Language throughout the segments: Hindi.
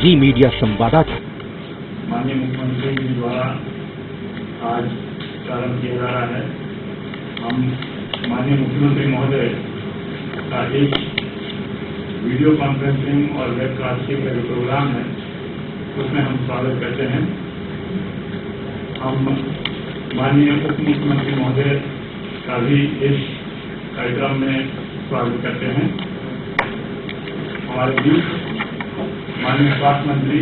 जी मीडिया संवाददाता। माननीय मुख्यमंत्री जी द्वारा आज प्रारंभ किया जा रहा है। हम माननीय मुख्यमंत्री महोदय का एक वीडियो कॉन्फ्रेंसिंग और वेबकास्टिंग का जो प्रोग्राम है उसमें हम स्वागत करते हैं। हम माननीय उप मुख्यमंत्री महोदय का भी इस कार्यक्रम में स्वागत करते हैं। हमारे बीच माननीय स्वास्थ्य मंत्री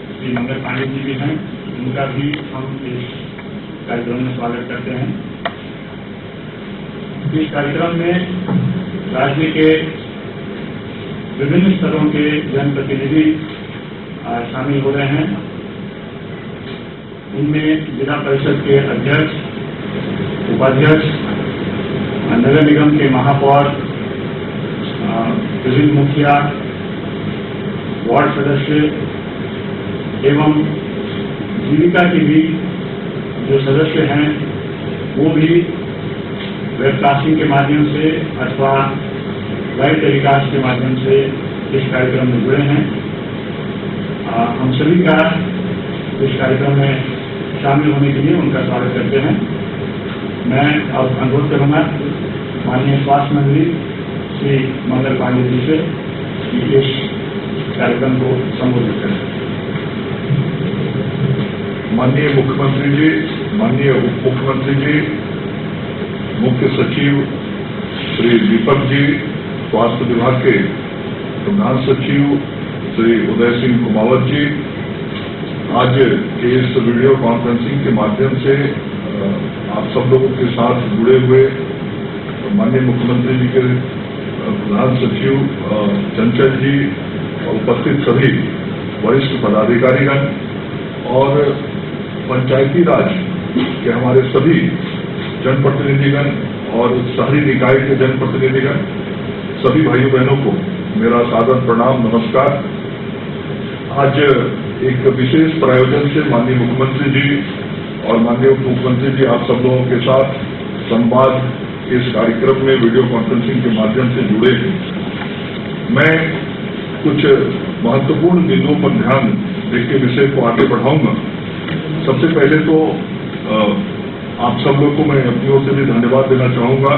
श्री मंगल पांडे जी भी हैं, उनका भी हम इस कार्यक्रम में स्वागत करते हैं। इस कार्यक्रम में राज्य के विभिन्न स्तरों के जनप्रतिनिधि शामिल हो रहे हैं। इनमें जिला परिषद के अध्यक्ष, उपाध्यक्ष, नगर निगम के महापौर, विभिन्न मुखिया, वार्ड सदस्य एवं जीविका के भी जो सदस्य हैं वो भी वेबकास्टिंग के माध्यम से अथवा लाइव टेलीकास्ट के माध्यम से इस कार्यक्रम में जुड़े हैं। हम सभी का इस कार्यक्रम में शामिल होने के लिए उनका स्वागत करते हैं। मैं अब अनुरोध करूंगा माननीय स्वास्थ्य मंत्री श्री मंगल पांडे जी से कि इस कार्यक्रम को संबोधित करें। माननीय मुख्यमंत्री जी, माननीय उप मुख्यमंत्री जी, मुख्य सचिव श्री दीपक जी, स्वास्थ्य विभाग के प्रधान सचिव श्री उदय सिंह कुमावत जी, आज इस वीडियो कॉन्फ्रेंसिंग के माध्यम से आप सब लोगों के साथ जुड़े हुए माननीय मुख्यमंत्री जी के प्रधान सचिव चंचल जी, उपस्थित सभी वरिष्ठ पदाधिकारीगण और पंचायती राज के हमारे सभी जनप्रतिनिधिगण और शहरी निकाय के जनप्रतिनिधिगण, सभी भाइयों बहनों को मेरा सादर प्रणाम, नमस्कार। आज एक विशेष प्रायोजन से माननीय मुख्यमंत्री जी और माननीय उप मुख्यमंत्री जी आप सब लोगों के साथ संवाद इस कार्यक्रम में वीडियो कॉन्फ्रेंसिंग के माध्यम से जुड़े हैं। मैं कुछ महत्वपूर्ण बिंदुओं पर ध्यान देके विषय को आगे बढ़ाऊंगा। सबसे पहले तो आप सब लोग को मैं अपनी ओर से भी धन्यवाद देना चाहूंगा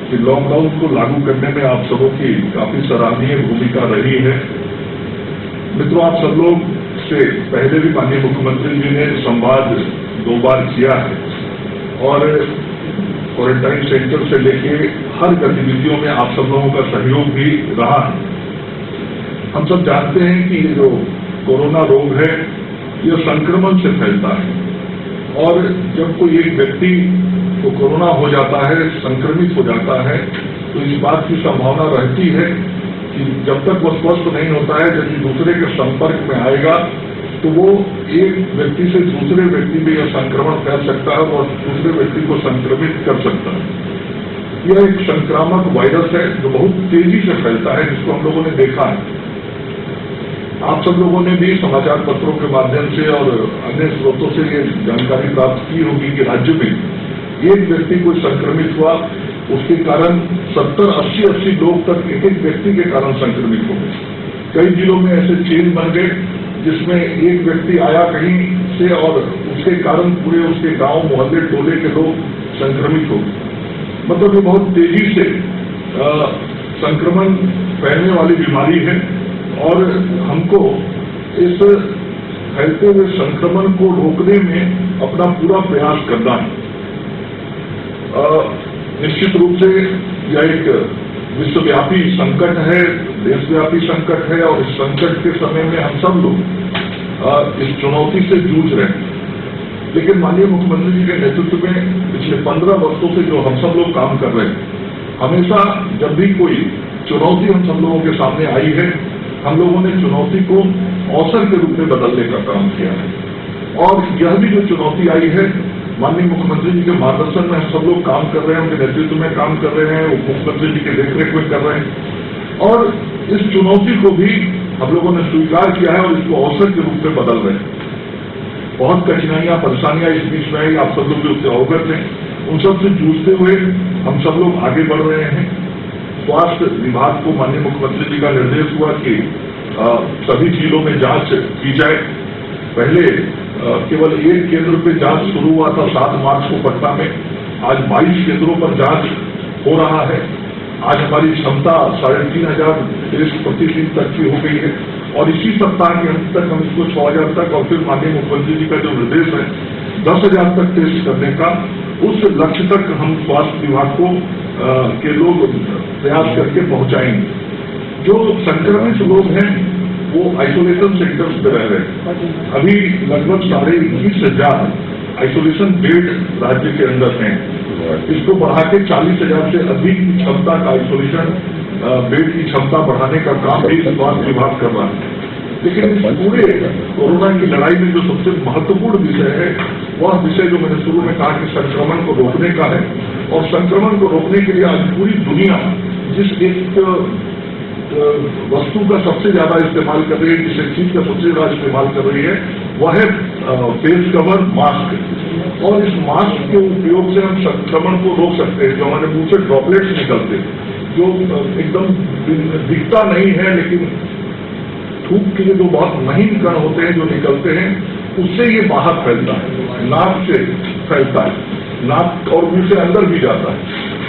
कि लॉकडाउन को लागू करने में आप सबों की काफी सराहनीय भूमिका रही है। मित्रों, आप सब लोग से पहले भी माननीय मुख्यमंत्री जी ने संवाद 2 बार किया है और क्वारंटाइन सेंटर से लेके हर गतिविधियों में आप सब लोगों का सहयोग भी रहा है। हम सब जानते हैं कि ये जो कोरोना रोग है ये संक्रमण से फैलता है और जब कोई एक व्यक्ति को कोरोना हो जाता है, संक्रमित हो जाता है, तो इस बात की संभावना रहती है कि जब तक वो स्वस्थ नहीं होता है, यदि दूसरे के संपर्क में आएगा तो वो एक व्यक्ति से दूसरे व्यक्ति में यह संक्रमण फैल सकता है और दूसरे व्यक्ति को संक्रमित कर सकता है। यह एक संक्रामक वायरस है जो बहुत तेजी से फैलता है, जिसको हम लोगों ने देखा है। आप सब लोगों ने भी समाचार पत्रों के माध्यम से और अन्य स्रोतों से ये जानकारी प्राप्त की होगी कि राज्य में एक व्यक्ति को संक्रमित हुआ, उसके कारण 70-80 लोग तक एक व्यक्ति के कारण संक्रमित हो गए। कई जिलों में ऐसे चेन बन गए जिसमें एक व्यक्ति आया कहीं से और उसके कारण पूरे उसके गांव, मोहल्ले, टोले के लोग संक्रमित हो गए। मतलब ये बहुत तेजी से संक्रमण फैलने वाली बीमारी है और हमको इस फैलते हुए संक्रमण को रोकने में अपना पूरा प्रयास करना है। निश्चित रूप से यह एक विश्वव्यापी संकट है, देशव्यापी संकट है और इस संकट के समय में हम सब लोग इस चुनौती से जूझ रहे हैं। लेकिन माननीय मुख्यमंत्री जी के नेतृत्व में पिछले 15 वर्षों से जो हम सब लोग काम कर रहे हैं, हमेशा जब भी कोई चुनौती हम सब लोगों के सामने आई है, हम लोगों ने चुनौती को अवसर के रूप में बदलने का काम किया है। और यह भी जो चुनौती आई है, माननीय मुख्यमंत्री जी के मार्गदर्शन में हम सब लोग काम कर रहे हैं, उनके नेतृत्व में काम कर रहे हैं, उप मुख्यमंत्री जी के देखरेख में कर रहे हैं और इस चुनौती को भी हम लोगों ने स्वीकार किया है और इसको अवसर के रूप में बदल रहे हैं। बहुत कठिनाइयां, परेशानियां इस बीच में आई, आप सब लोग जो उससे अवगत हैं, उन सब से जूझते हुए हम सब लोग आगे बढ़ रहे हैं। स्वास्थ्य विभाग को माननीय मुख्यमंत्री जी का निर्देश हुआ कि सभी जिलों में जांच की जाए। पहले केवल एक केंद्र पे जांच शुरू हुआ था 7 मार्च को पटना में, आज 22 केंद्रों पर जांच हो रहा है। आज हमारी क्षमता 3500 टेस्ट प्रतिदिन तक की हो गई है और इसी सप्ताह के अंत तक हम इसको 6000 तक और फिर माननीय मुख्यमंत्री जी का जो निर्देश है 10,000 तक टेस्ट करने का, उस लक्ष्य तक हम स्वास्थ्य विभाग को के लोग प्रयास करके पहुंचाएंगे। जो संक्रमित लोग हैं वो आइसोलेशन सेंटर्स पे रह रहे हैं। अभी लगभग 21,500 आइसोलेशन बेड राज्य के अंदर हैं। इसको बढ़ा के 40,000 से अधिक की क्षमता का आइसोलेशन बेड की क्षमता बढ़ाने का काम भी स्वास्थ्य विभाग कर रहा है। लेकिन इस पूरे कोरोना की लड़ाई में जो सबसे महत्वपूर्ण विषय है वह विषय जो मैंने शुरू में कहा कि संक्रमण को रोकने का है। और संक्रमण को रोकने के लिए आज पूरी दुनिया जिस एक वस्तु का सबसे ज्यादा इस्तेमाल कर रही है, जिस चीज का सबसे ज्यादा इस्तेमाल कर रही है वह है फेस कवर, मास्क। और इस मास्क के उपयोग से हम संक्रमण को रोक सकते हैं। जो हमारे मुंह से ड्रॉपलेट्स निकलते जो एकदम दिखता नहीं है लेकिन थूक के लिए जो बहुत महीन कण होते हैं जो निकलते हैं उससे ये बाहर फैलता है, नाक से फैलता है, नाक और मुंह से अंदर भी जाता है।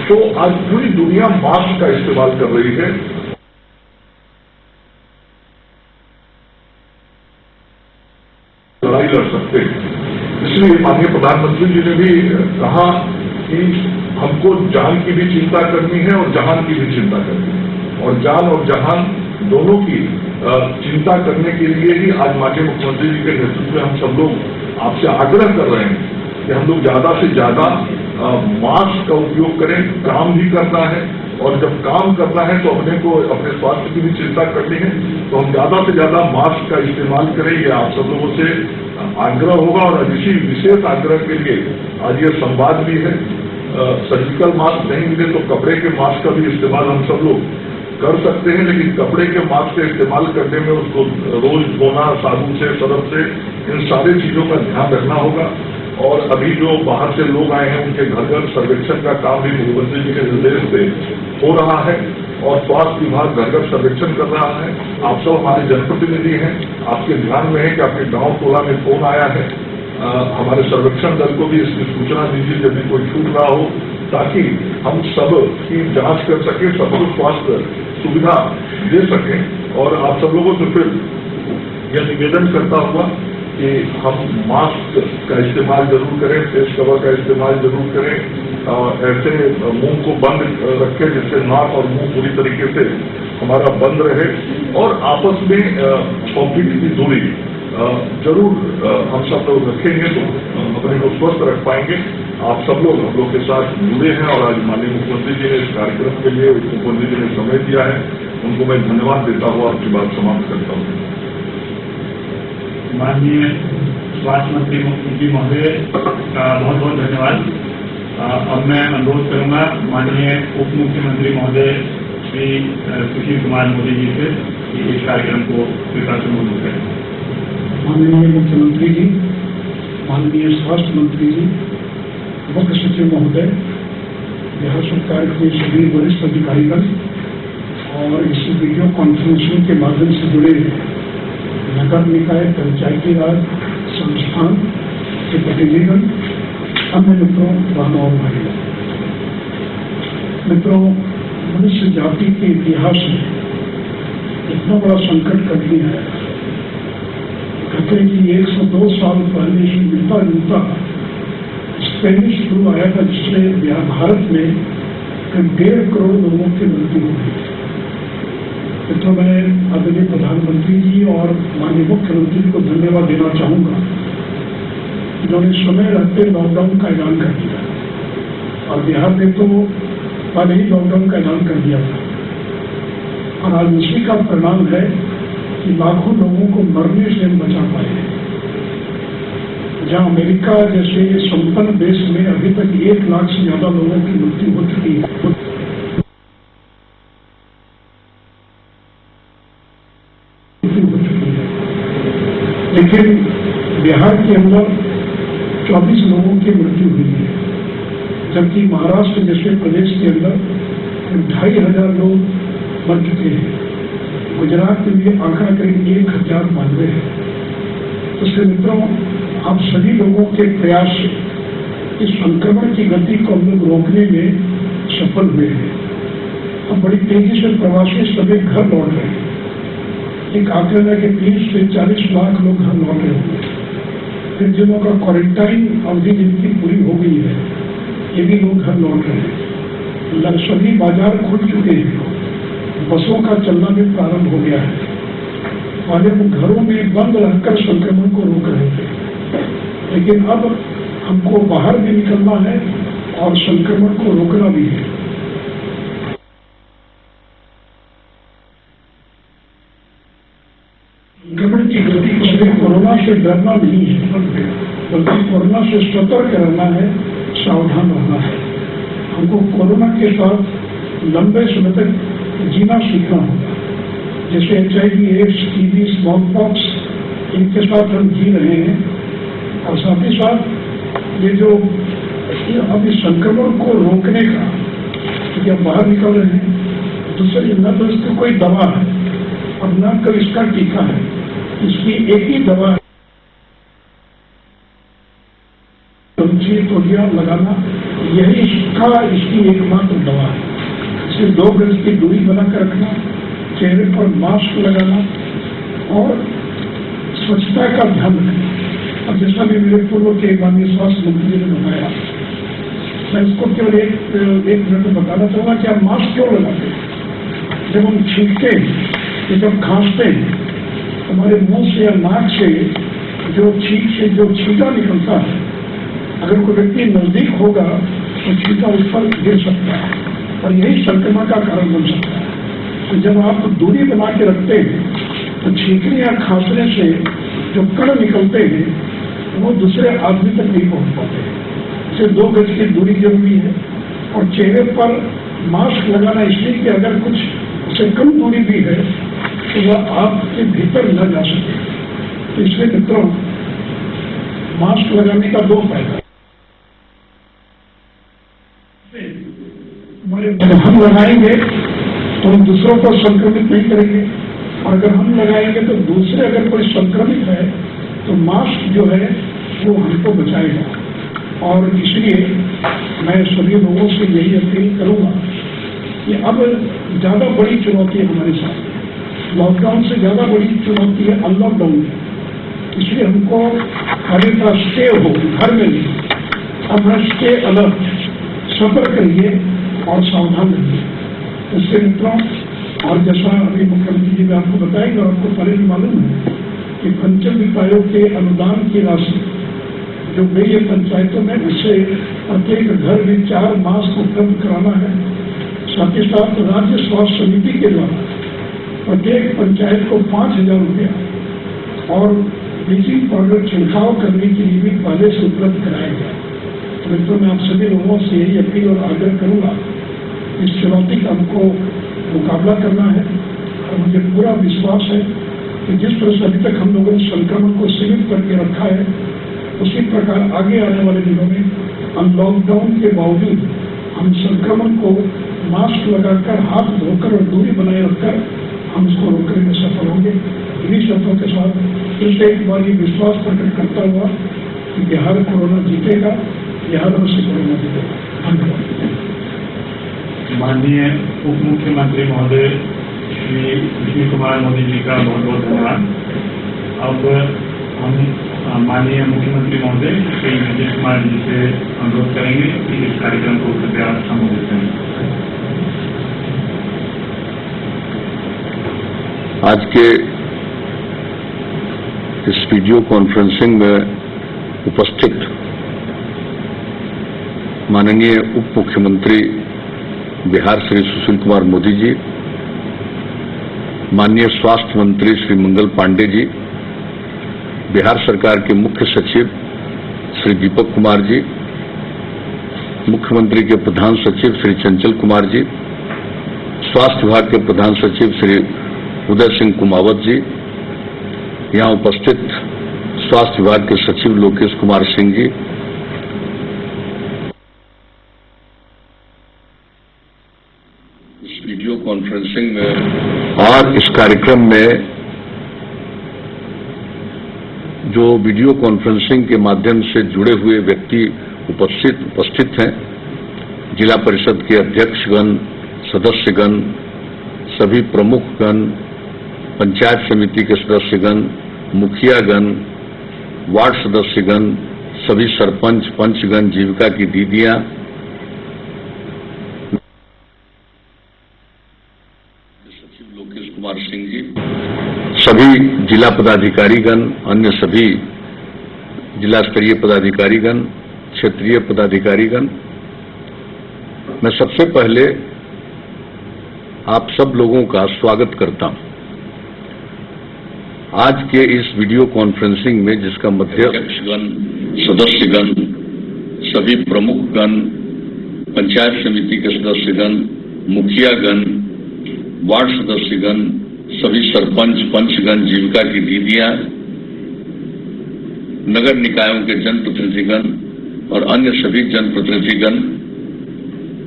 तो आज पूरी दुनिया मास्क का इस्तेमाल कर रही है। लड़ाई लड़ सकते हैं। इसलिए माननीय प्रधानमंत्री जी ने भी कहा कि हमको जान की भी चिंता करनी है और जहान की भी चिंता करनी है। और जान और जहान दोनों की चिंता करने के लिए ही आज माननीय मुख्यमंत्री जी के नेतृत्व में हम सब लोग आपसे आग्रह कर रहे हैं कि हम लोग ज्यादा से ज्यादा मास्क का उपयोग करें। काम भी करना है और जब काम करना है तो अपने को अपने स्वास्थ्य की भी चिंता करनी है, तो हम ज्यादा से ज्यादा मास्क का इस्तेमाल करें। ये आप सब लोगों से आग्रह होगा। और इसी विशेष आग्रह के लिए आज ये संवाद भी है। सर्जिकल मास्क नहीं मिले तो कपड़े के मास्क का भी इस्तेमाल हम सब लोग कर सकते हैं, लेकिन कपड़े के मास्क का इस्तेमाल करने में उसको रोज धोना साबुन से, सरफ से, इन सारी चीजों का ध्यान रखना होगा। और अभी जो बाहर से लोग आए हैं उनके घर घर सर्वेक्षण का काम भी मुख्यमंत्री जी के निर्देश से हो रहा है और स्वास्थ्य विभाग घर घर सर्वेक्षण कर रहा है। आप सब हमारे जनप्रतिनिधि हैं, आपके ध्यान में है कि आपके गांव टोला में फोन आया है। हमारे सर्वेक्षण दल को भी इसकी सूचना दीजिए यदि कोई छूट रहा हो, ताकि हम सब की जांच कर सके, सबको स्वास्थ्य सुविधा दे सकें। और आप सब लोगों से फिर यह निवेदन करता हुआ कि हम मास्क का इस्तेमाल जरूर करें, फेस कवर का इस्तेमाल जरूर करें। ऐसे मुंह को बंद रखें जिससे नाक और मुंह पूरी तरीके से हमारा बंद रहे। और आपस में 6 फीट की दूरी जरूर हम सब लोग रखेंगे तो अपने को स्वस्थ रख पाएंगे। आप सब लोग हम लोग के साथ जुड़े हैं और आज माननीय मुख्यमंत्री जी ने इस कार्यक्रम के लिए मुख्यमंत्री जी ने समय दिया है, उनको मैं धन्यवाद देता हुआ आपकी बात समाप्त करता हूँ। माननीय स्वास्थ्य मंत्री जी महोदय का बहुत बहुत धन्यवाद। अब मैं अनुरोध करूंगा माननीय उप मुख्यमंत्री महोदय श्री सुशील कुमार मोदी जी से कि इस कार्यक्रम को कृपया संबोधित करें। माननीय मुख्यमंत्री जी, माननीय स्वास्थ्य मंत्री जी, मुख्य सचिव महोदय, बिहार सरकार के सभी वरिष्ठ अधिकारीगण और इस वीडियो कॉन्फ्रेंसिंग के माध्यम से जुड़े नगर निकाय पंचायती राज संस्थान के प्रतिनिधिगण, अन्य मित्रों, बहनों और भाइयों। मित्रों, मनुष्य जाति के इतिहास में इतना बड़ा संकट कभी नहीं आया। कहते हैं कि 102 साल पहले ही मिलता जुलता स्पेनिश फ्लू आया था जिससे भारत में करीब 1.5 करोड़ लोगों की मृत्यु हो गई। तो मैं आदरणीय प्रधानमंत्री जी और माननीय मुख्यमंत्री जी को धन्यवाद देना चाहूंगा जिन्होंने समय रहते लॉकडाउन का ऐलान कर दिया। और बिहार में तो पहले ही लॉकडाउन का ऐलान कर दिया था और आज इसी का परिणाम है कि लाखों लोगों को मरने से बचा पाए हैं। जहां अमेरिका जैसे संपन्न देश में अभी तक 1 लाख से ज्यादा लोगों की मृत्यु हो चुकी है, लेकिन बिहार के अंदर 24 लोगों की मृत्यु हुई है, जबकि महाराष्ट्र जैसे प्रदेश के अंदर 2,500 लोग मर चुके हैं। गुजरात में भी आंकड़ा करीब 1000 मामले हैं। तो इसलिए मित्रों, आप सभी लोगों के प्रयास से इस संक्रमण की गति को हम लोग रोकने में सफल हुए हैं। अब बड़ी तेजी से प्रवासी सभी घर लौट रहे हैं। एक आंकड़ा है कि 30 से 40 लाख लोग घर लौट रहे होंगे। फिर जिनों का क्वारंटाइन अवधि जिनकी पूरी हो गई है, ये भी लोग घर लौट रहे हैं। सभी बाजार खुल चुके हैं, बसों का चलना भी प्रारंभ हो गया है। पहले वो घरों में बंद रहकर संक्रमण को रोक रहे थे, लेकिन अब हमको बाहर भी निकलना है और संक्रमण को रोकना भी है। संक्रमण की गति को सिर्फ कोरोना से डरना नहीं है, बल्कि कोरोना से सतर्क रहना है, सावधान रहना है। हमको कोरोना के साथ लंबे समय तक जीना सीखना होगा। जैसे HIV, AIDS, TB, smallpox, इनके साथ हम जी रहे हैं, और साथ ही साथ ये जो अब इस संक्रमण को रोकने का, क्योंकि अब बाहर निकल रहे हैं, दूसरी न तो इसकी कोई दवा है और न तो इसका टीका है, इसकी एक ही दवा है, तोलिया लगाना, यही इसकी एकमात्र दवा है। सिर्फ 2 गज की दूरी बनाकर रखना, चेहरे पर मास्क लगाना और स्वच्छता का ध्यान रखना। अब जैसा भी मेरे पूर्व के माननीय स्वास्थ्य मंत्री जी ने बताया, मैं इसको केवल एक मिनट में बताना चाहूंगा कि आप मास्क क्यों लगाते हैं। जब हम छींकते हैं, जब खांसते हैं, हमारे मुंह से या नाक से जो छींक से जो छींटा निकलता है, अगर कोई व्यक्ति नजदीक होगा तो छींटा उस पर गिर सकता है और यही संक्रमण का कारण बन सकता है। तो जब आप दूरी बना के रखते हैं तो छींकने या खांसने से जो कण निकलते हैं वो दूसरे आदमी तक नहीं पहुंच पाते। इसे 2 गज की दूरी जरूरी है और चेहरे पर मास्क लगाना इसलिए कि अगर कुछ उससे कम दूरी भी है तो वह आपके भीतर न जा सके। तो इसलिए मित्रों, मास्क लगाने का 2 फायदा। हम लगाएंगे तो हम दूसरों को संक्रमित नहीं करेंगे, और अगर हम लगाएंगे तो दूसरे अगर कोई संक्रमित है तो मास्क जो है वो हमको बचाएगा। और इसलिए मैं सभी लोगों से यही अपील करूंगा कि अब ज्यादा बड़ी चुनौती है हमारे साथ। लॉकडाउन से ज्यादा बड़ी चुनौती है अनलॉकडाउन। इसलिए हमको हमेशा स्टे हो, घर में नहीं, अपना स्टे अलर्ट, सतर्क रहिए और सावधान रहिए। इससे मित्रों, और जैसा अभी मुख्यमंत्री जी ने आपको बताएंगे और आपको पहले भी मालूम है कि पंचायत आयोग के अनुदान की राशि जो गई है पंचायतों में, उससे प्रत्येक घर में 4 मास्क उपलब्ध कराना है। साथ ही साथ राज्य स्वास्थ्य समिति के द्वारा प्रत्येक पंचायत को 5,000 रुपया और ब्लीचिंग पाउडर छिड़काव करने के लिए भी पहले से उपलब्ध कराया गया। तो मित्रों, मैं आप सभी लोगों से यही अपील और आग्रह करूंगा, इस चुनौती का हमको मुकाबला करना है। और मुझे पूरा विश्वास है कि जिस तरह से अभी तक हम लोगों ने संक्रमण को सीमित करके रखा है, उसी प्रकार आगे आने वाले दिनों में हम लॉकडाउन के बावजूद हम संक्रमण को मास्क लगाकर, हाथ धोकर और दूरी बनाए रखकर हम इसको रोकने में सफल होंगे। इन्हीं शब्दों के साथ फिर से एक बार ये विश्वास प्रकट करता हुआ कि बिहार कोरोना जीतेगा, बिहार से कोरोना जीतेगा। धन्यवाद। माननीय उप मुख्यमंत्री महोदय श्री सुशील कुमार मोदी जी का बहुत बहुत धन्यवाद। अब हम माननीय मुख्यमंत्री महोदय श्री नीतीश कुमार जी से अनुरोध करेंगे कि इस कार्यक्रम को कृपया संबोधित करें। आज के इस वीडियो कॉन्फ्रेंसिंग में उपस्थित माननीय उप मुख्यमंत्री बिहार श्री सुशील कुमार मोदी जी, माननीय स्वास्थ्य मंत्री श्री मंगल पांडे जी, बिहार सरकार के मुख्य सचिव श्री दीपक कुमार जी, मुख्यमंत्री के प्रधान सचिव श्री चंचल कुमार जी, स्वास्थ्य विभाग के प्रधान सचिव श्री उदय सिंह कुमावत जी, यहाँ उपस्थित स्वास्थ्य विभाग के सचिव लोकेश कुमार सिंह जी, इस वीडियो कॉन्फ्रेंसिंग में और इस कार्यक्रम में जो वीडियो कॉन्फ्रेंसिंग के माध्यम से जुड़े हुए व्यक्ति उपस्थित हैं, जिला परिषद के अध्यक्षगण, सदस्यगण, सभी प्रमुखगण, पंचायत समिति के सदस्यगण, मुखियागण, वार्ड सदस्यगण, सभी सरपंच, पंचगण, जीविका की दीदियां, सचिव लोकेश कुमार सिंह जी, सभी जिला पदाधिकारीगण, अन्य सभी जिला स्तरीय पदाधिकारीगण, क्षेत्रीय पदाधिकारीगण, मैं सबसे पहले आप सब लोगों का स्वागत करता हूं। आज के इस वीडियो कॉन्फ्रेंसिंग में जिसका अध्यक्षगण, सदस्यगण, सभी प्रमुखगण, पंचायत समिति के सदस्यगण, मुखियागण, वार्ड सदस्यगण, सभी सरपंच, पंचगण, जीविका की दीदियां, नगर निकायों के जनप्रतिनिधिगण और अन्य सभी जनप्रतिनिधिगण,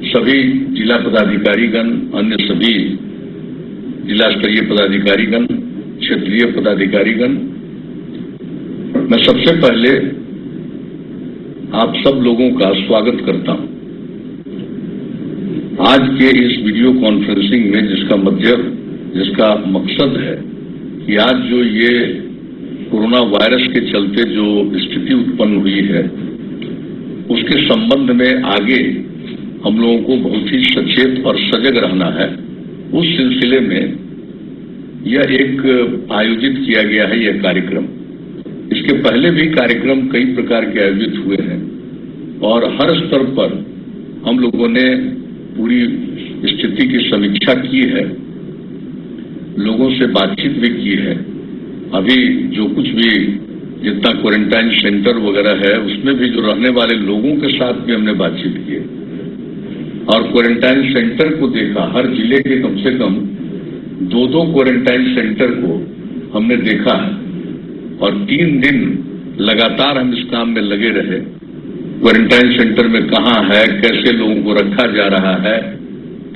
सभी जिला पदाधिकारीगण, अन्य सभी जिला स्तरीय पदाधिकारीगण, क्षेत्रीय पदाधिकारीगण, मैं सबसे पहले आप सब लोगों का स्वागत करता हूं। आज के इस वीडियो कॉन्फ्रेंसिंग में जिसका मकसद है कि आज जो ये कोरोना वायरस के चलते जो स्थिति उत्पन्न हुई है, उसके संबंध में आगे हम लोगों को बहुत ही सचेत और सजग रहना है। उस सिलसिले में यह एक आयोजित किया गया है यह कार्यक्रम। इसके पहले भी कार्यक्रम कई प्रकार के आयोजित हुए हैं और हर स्तर पर हम लोगों ने पूरी स्थिति की समीक्षा की है, लोगों से बातचीत भी की है। अभी जो कुछ भी जितना क्वारंटाइन सेंटर वगैरह है, उसमें भी जो रहने वाले लोगों के साथ भी हमने बातचीत की है और क्वारंटाइन सेंटर को देखा। हर जिले के कम से कम 2-2 क्वारंटाइन सेंटर को हमने देखा है और 3 दिन लगातार हम इस काम में लगे रहे। क्वारंटाइन सेंटर में कहाँ है, कैसे लोगों को रखा जा रहा है,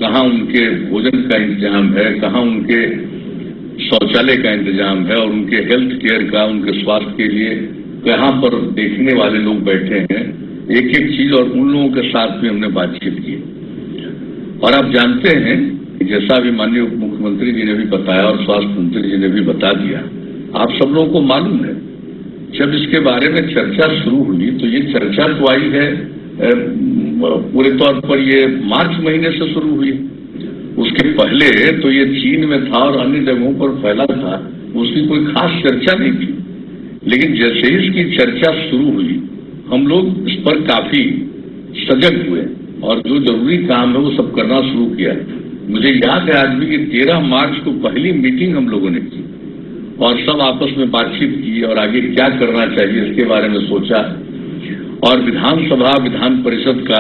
कहाँ उनके भोजन का इंतजाम है, कहाँ उनके शौचालय का इंतजाम है और उनके हेल्थ केयर का, उनके स्वास्थ्य के लिए कहाँ पर देखने वाले लोग बैठे हैं, एक एक चीज। और उन लोगों के साथ भी हमने बातचीत की। और आप जानते हैं जैसा भी माननीय उप मुख्यमंत्री जी ने भी बताया और स्वास्थ्य मंत्री जी ने भी बता दिया, आप सब लोगों को मालूम है, जब इसके बारे में चर्चा शुरू हुई तो ये चर्चा तो आई है पूरे तौर पर ये मार्च महीने से शुरू हुई। उसके पहले तो ये चीन में था और अन्य जगहों पर फैला था, उसकी कोई खास चर्चा नहीं थी। लेकिन जैसे ही इसकी चर्चा शुरू हुई, हम लोग इस पर काफी सजग हुए और जो जरूरी काम है वो सब करना शुरू किया। मुझे याद है आज भी कि 13 मार्च को पहली मीटिंग हम लोगों ने की और सब आपस में बातचीत की और आगे क्या करना चाहिए इसके बारे में सोचा। और विधानसभा, विधान परिषद का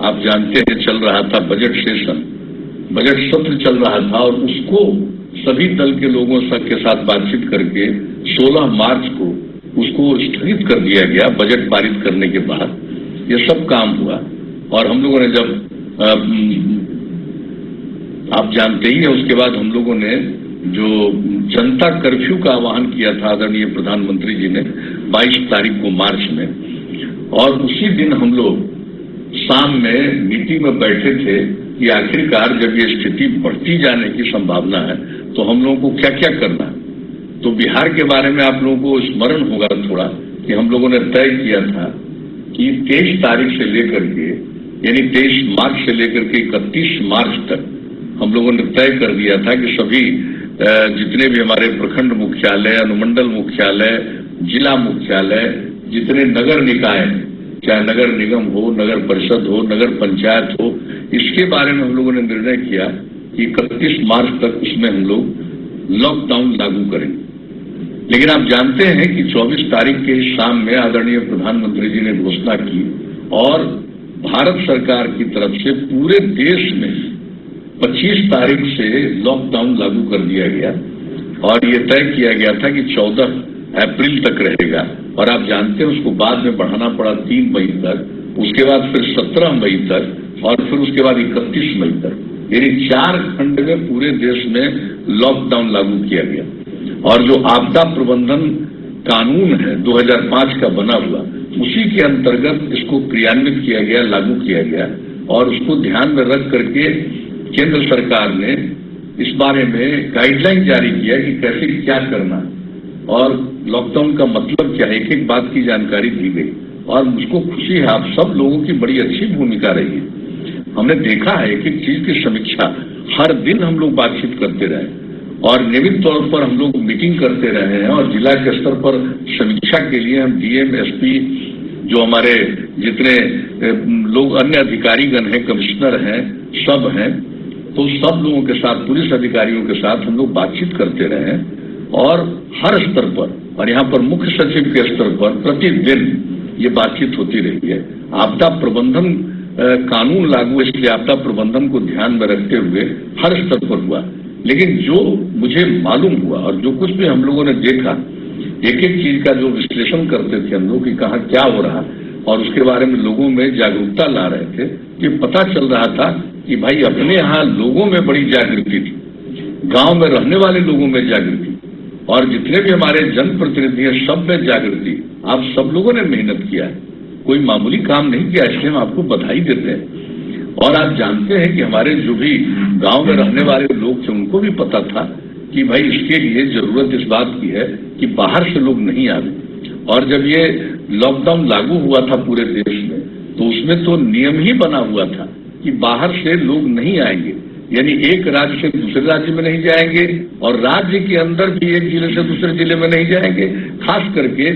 आप जानते हैं चल रहा था बजट सेशन, बजट सत्र चल रहा था और उसको सभी दल के लोगों के साथ बातचीत करके 16 मार्च को उसको स्थगित कर दिया गया। बजट पारित करने के बाद ये सब काम हुआ और हम लोगों ने जब आप जानते ही हैं, उसके बाद हम लोगों ने जो जनता कर्फ्यू का आह्वान किया था आदरणीय प्रधानमंत्री जी ने 22 तारीख को मार्च में, और उसी दिन हम लोग शाम में मीटिंग में बैठे थे कि आखिरकार जब ये स्थिति बढ़ती जाने की संभावना है तो हम लोगों को क्या क्या करना है। तो बिहार के बारे में आप लोगों को स्मरण होगा थोड़ा कि हम लोगों ने तय किया था कि 23 तारीख से लेकर के यानी 23 मार्च से लेकर के 31 मार्च तक हम लोगों ने तय कर दिया था कि सभी जितने भी हमारे प्रखंड मुख्यालय, अनुमंडल मुख्यालय, जिला मुख्यालय, जितने नगर निकाय हैं, चाहे नगर निगम हो, नगर परिषद हो, नगर पंचायत हो, इसके बारे में हम लोगों ने निर्णय किया कि 31 मार्च तक उसमें हम लोग लॉकडाउन लागू करेंगे। लेकिन आप जानते हैं कि 24 तारीख के शाम में आदरणीय प्रधानमंत्री जी ने घोषणा की और भारत सरकार की तरफ से पूरे देश में 25 तारीख से लॉकडाउन लागू कर दिया गया और ये तय किया गया था कि 14 अप्रैल तक रहेगा। और आप जानते हैं उसको बाद में बढ़ाना पड़ा 3 मई तक, उसके बाद फिर 17 मई तक और फिर उसके बाद 31 मई तक। यानी 4 खंड में पूरे देश में लॉकडाउन लागू किया गया। और जो आपदा प्रबंधन कानून है 2005 का बना हुआ, उसी के अंतर्गत इसको क्रियान्वित किया गया, लागू किया गया। और उसको ध्यान में रख करके केंद्र सरकार ने इस बारे में गाइडलाइन जारी किया कि कैसे क्या करना और लॉकडाउन का मतलब क्या है, एक एक बात की जानकारी दी गई। और मुझको खुशी है, आप सब लोगों की बड़ी अच्छी भूमिका रही है। हमने देखा है एक एक चीज की समीक्षा, हर दिन हम लोग बातचीत करते रहे और नियमित तौर पर हम लोग मीटिंग करते रहे हैं। और जिला के स्तर पर समीक्षा के लिए हम डीएम, एसपी, जो हमारे जितने लोग अन्य अधिकारीगण हैं, कमिश्नर हैं, सब हैं, तो सब लोगों के साथ, पुलिस अधिकारियों के साथ हम लोग बातचीत करते रहे। और हर स्तर पर, और यहाँ पर मुख्य सचिव के स्तर पर प्रतिदिन ये बातचीत होती रही है। आपदा प्रबंधन कानून लागू, इसलिए आपदा प्रबंधन को ध्यान में रखते हुए हर स्तर पर हुआ। लेकिन जो मुझे मालूम हुआ और जो कुछ भी हम लोगों ने देखा, एक एक चीज का जो विश्लेषण करते थे हम लोग कि कहाँ क्या हो रहा, और उसके बारे में लोगों में जागरूकता ला रहे थे, कि पता चल रहा था कि भाई अपने यहाँ लोगों में बड़ी जागृति थी, गांव में रहने वाले लोगों में जागृति, और जितने भी हमारे जनप्रतिनिधि हैं सब में जागृति। आप सब लोगों ने मेहनत किया है, कोई मामूली काम नहीं किया, इसलिए हम आपको बधाई देते हैं। और आप जानते हैं कि हमारे जो भी गांव में रहने वाले लोग थे उनको भी पता था कि भाई इसके लिए जरूरत इस बात की है कि बाहर से लोग नहीं आवे। और जब ये लॉकडाउन लागू हुआ था पूरे देश में, तो उसमें तो नियम ही बना हुआ था कि बाहर से लोग नहीं आएंगे, यानी एक राज्य से दूसरे राज्य में नहीं जाएंगे और राज्य के अंदर भी एक जिले से दूसरे जिले में नहीं जाएंगे। खास करके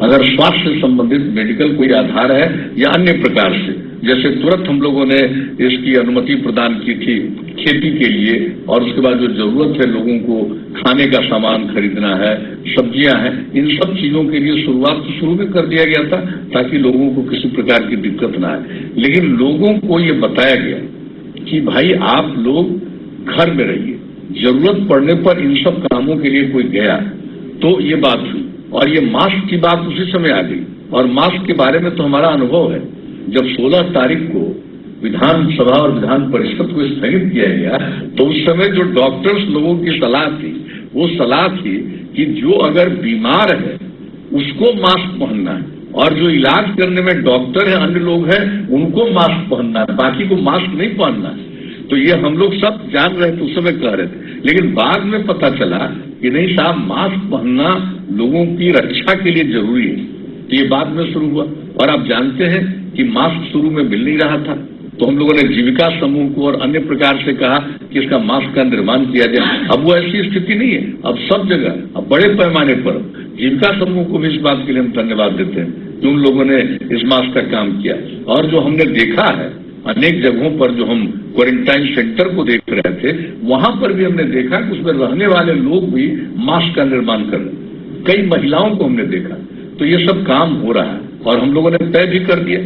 अगर स्वास्थ्य से संबंधित मेडिकल कोई आधार है या अन्य प्रकार से, जैसे तुरंत हम लोगों ने इसकी अनुमति प्रदान की थी खेती के लिए, और उसके बाद जो जरूरत है लोगों को खाने का सामान खरीदना है, सब्जियां हैं, इन सब चीजों के लिए शुरुआत तो शुरू में कर दिया गया था ताकि लोगों को किसी प्रकार की दिक्कत ना आए। लेकिन लोगों को ये बताया गया कि भाई आप लोग घर में रहिए, जरूरत पड़ने पर इन सब कामों के लिए कोई गया तो ये बात हुई। और ये मास्क की बात उसी समय आ गई, और मास्क के बारे में तो हमारा अनुभव है, जब 16 तारीख को विधानसभा और विधान परिषद को स्थगित किया गया, तो उस समय जो डॉक्टर्स लोगों की सलाह थी, वो सलाह थी कि जो अगर बीमार है उसको मास्क पहनना है, और जो इलाज करने में डॉक्टर है, अन्य लोग हैं, उनको मास्क पहनना है, बाकी को मास्क नहीं पहनना है। तो ये हम लोग सब जान रहे थे, उस समय कह रहे थे। लेकिन बाद में पता चला कि नहीं साहब, मास्क पहनना लोगों की रक्षा के लिए जरूरी है। तो ये बाद में शुरू हुआ। और आप जानते हैं कि मास्क शुरू में मिल नहीं रहा था, तो हम लोगों ने जीविका समूह को और अन्य प्रकार से कहा कि इसका मास्क का निर्माण किया जाए। अब वो ऐसी स्थिति नहीं है, अब सब जगह, अब बड़े पैमाने पर जीविका समूह को भी इस बात के लिए हम धन्यवाद देते हैं कि उन लोगों ने इस मास्क का काम किया। और जो हमने देखा है अनेक जगहों पर, जो हम क्वारंटाइन सेंटर को देख रहे थे, वहां पर भी हमने देखा कि उसमें रहने वाले लोग भी मास्क का निर्माण कर रहे, कई महिलाओं को हमने देखा। तो ये सब काम हो रहा है। और हम लोगों ने तय भी कर दिया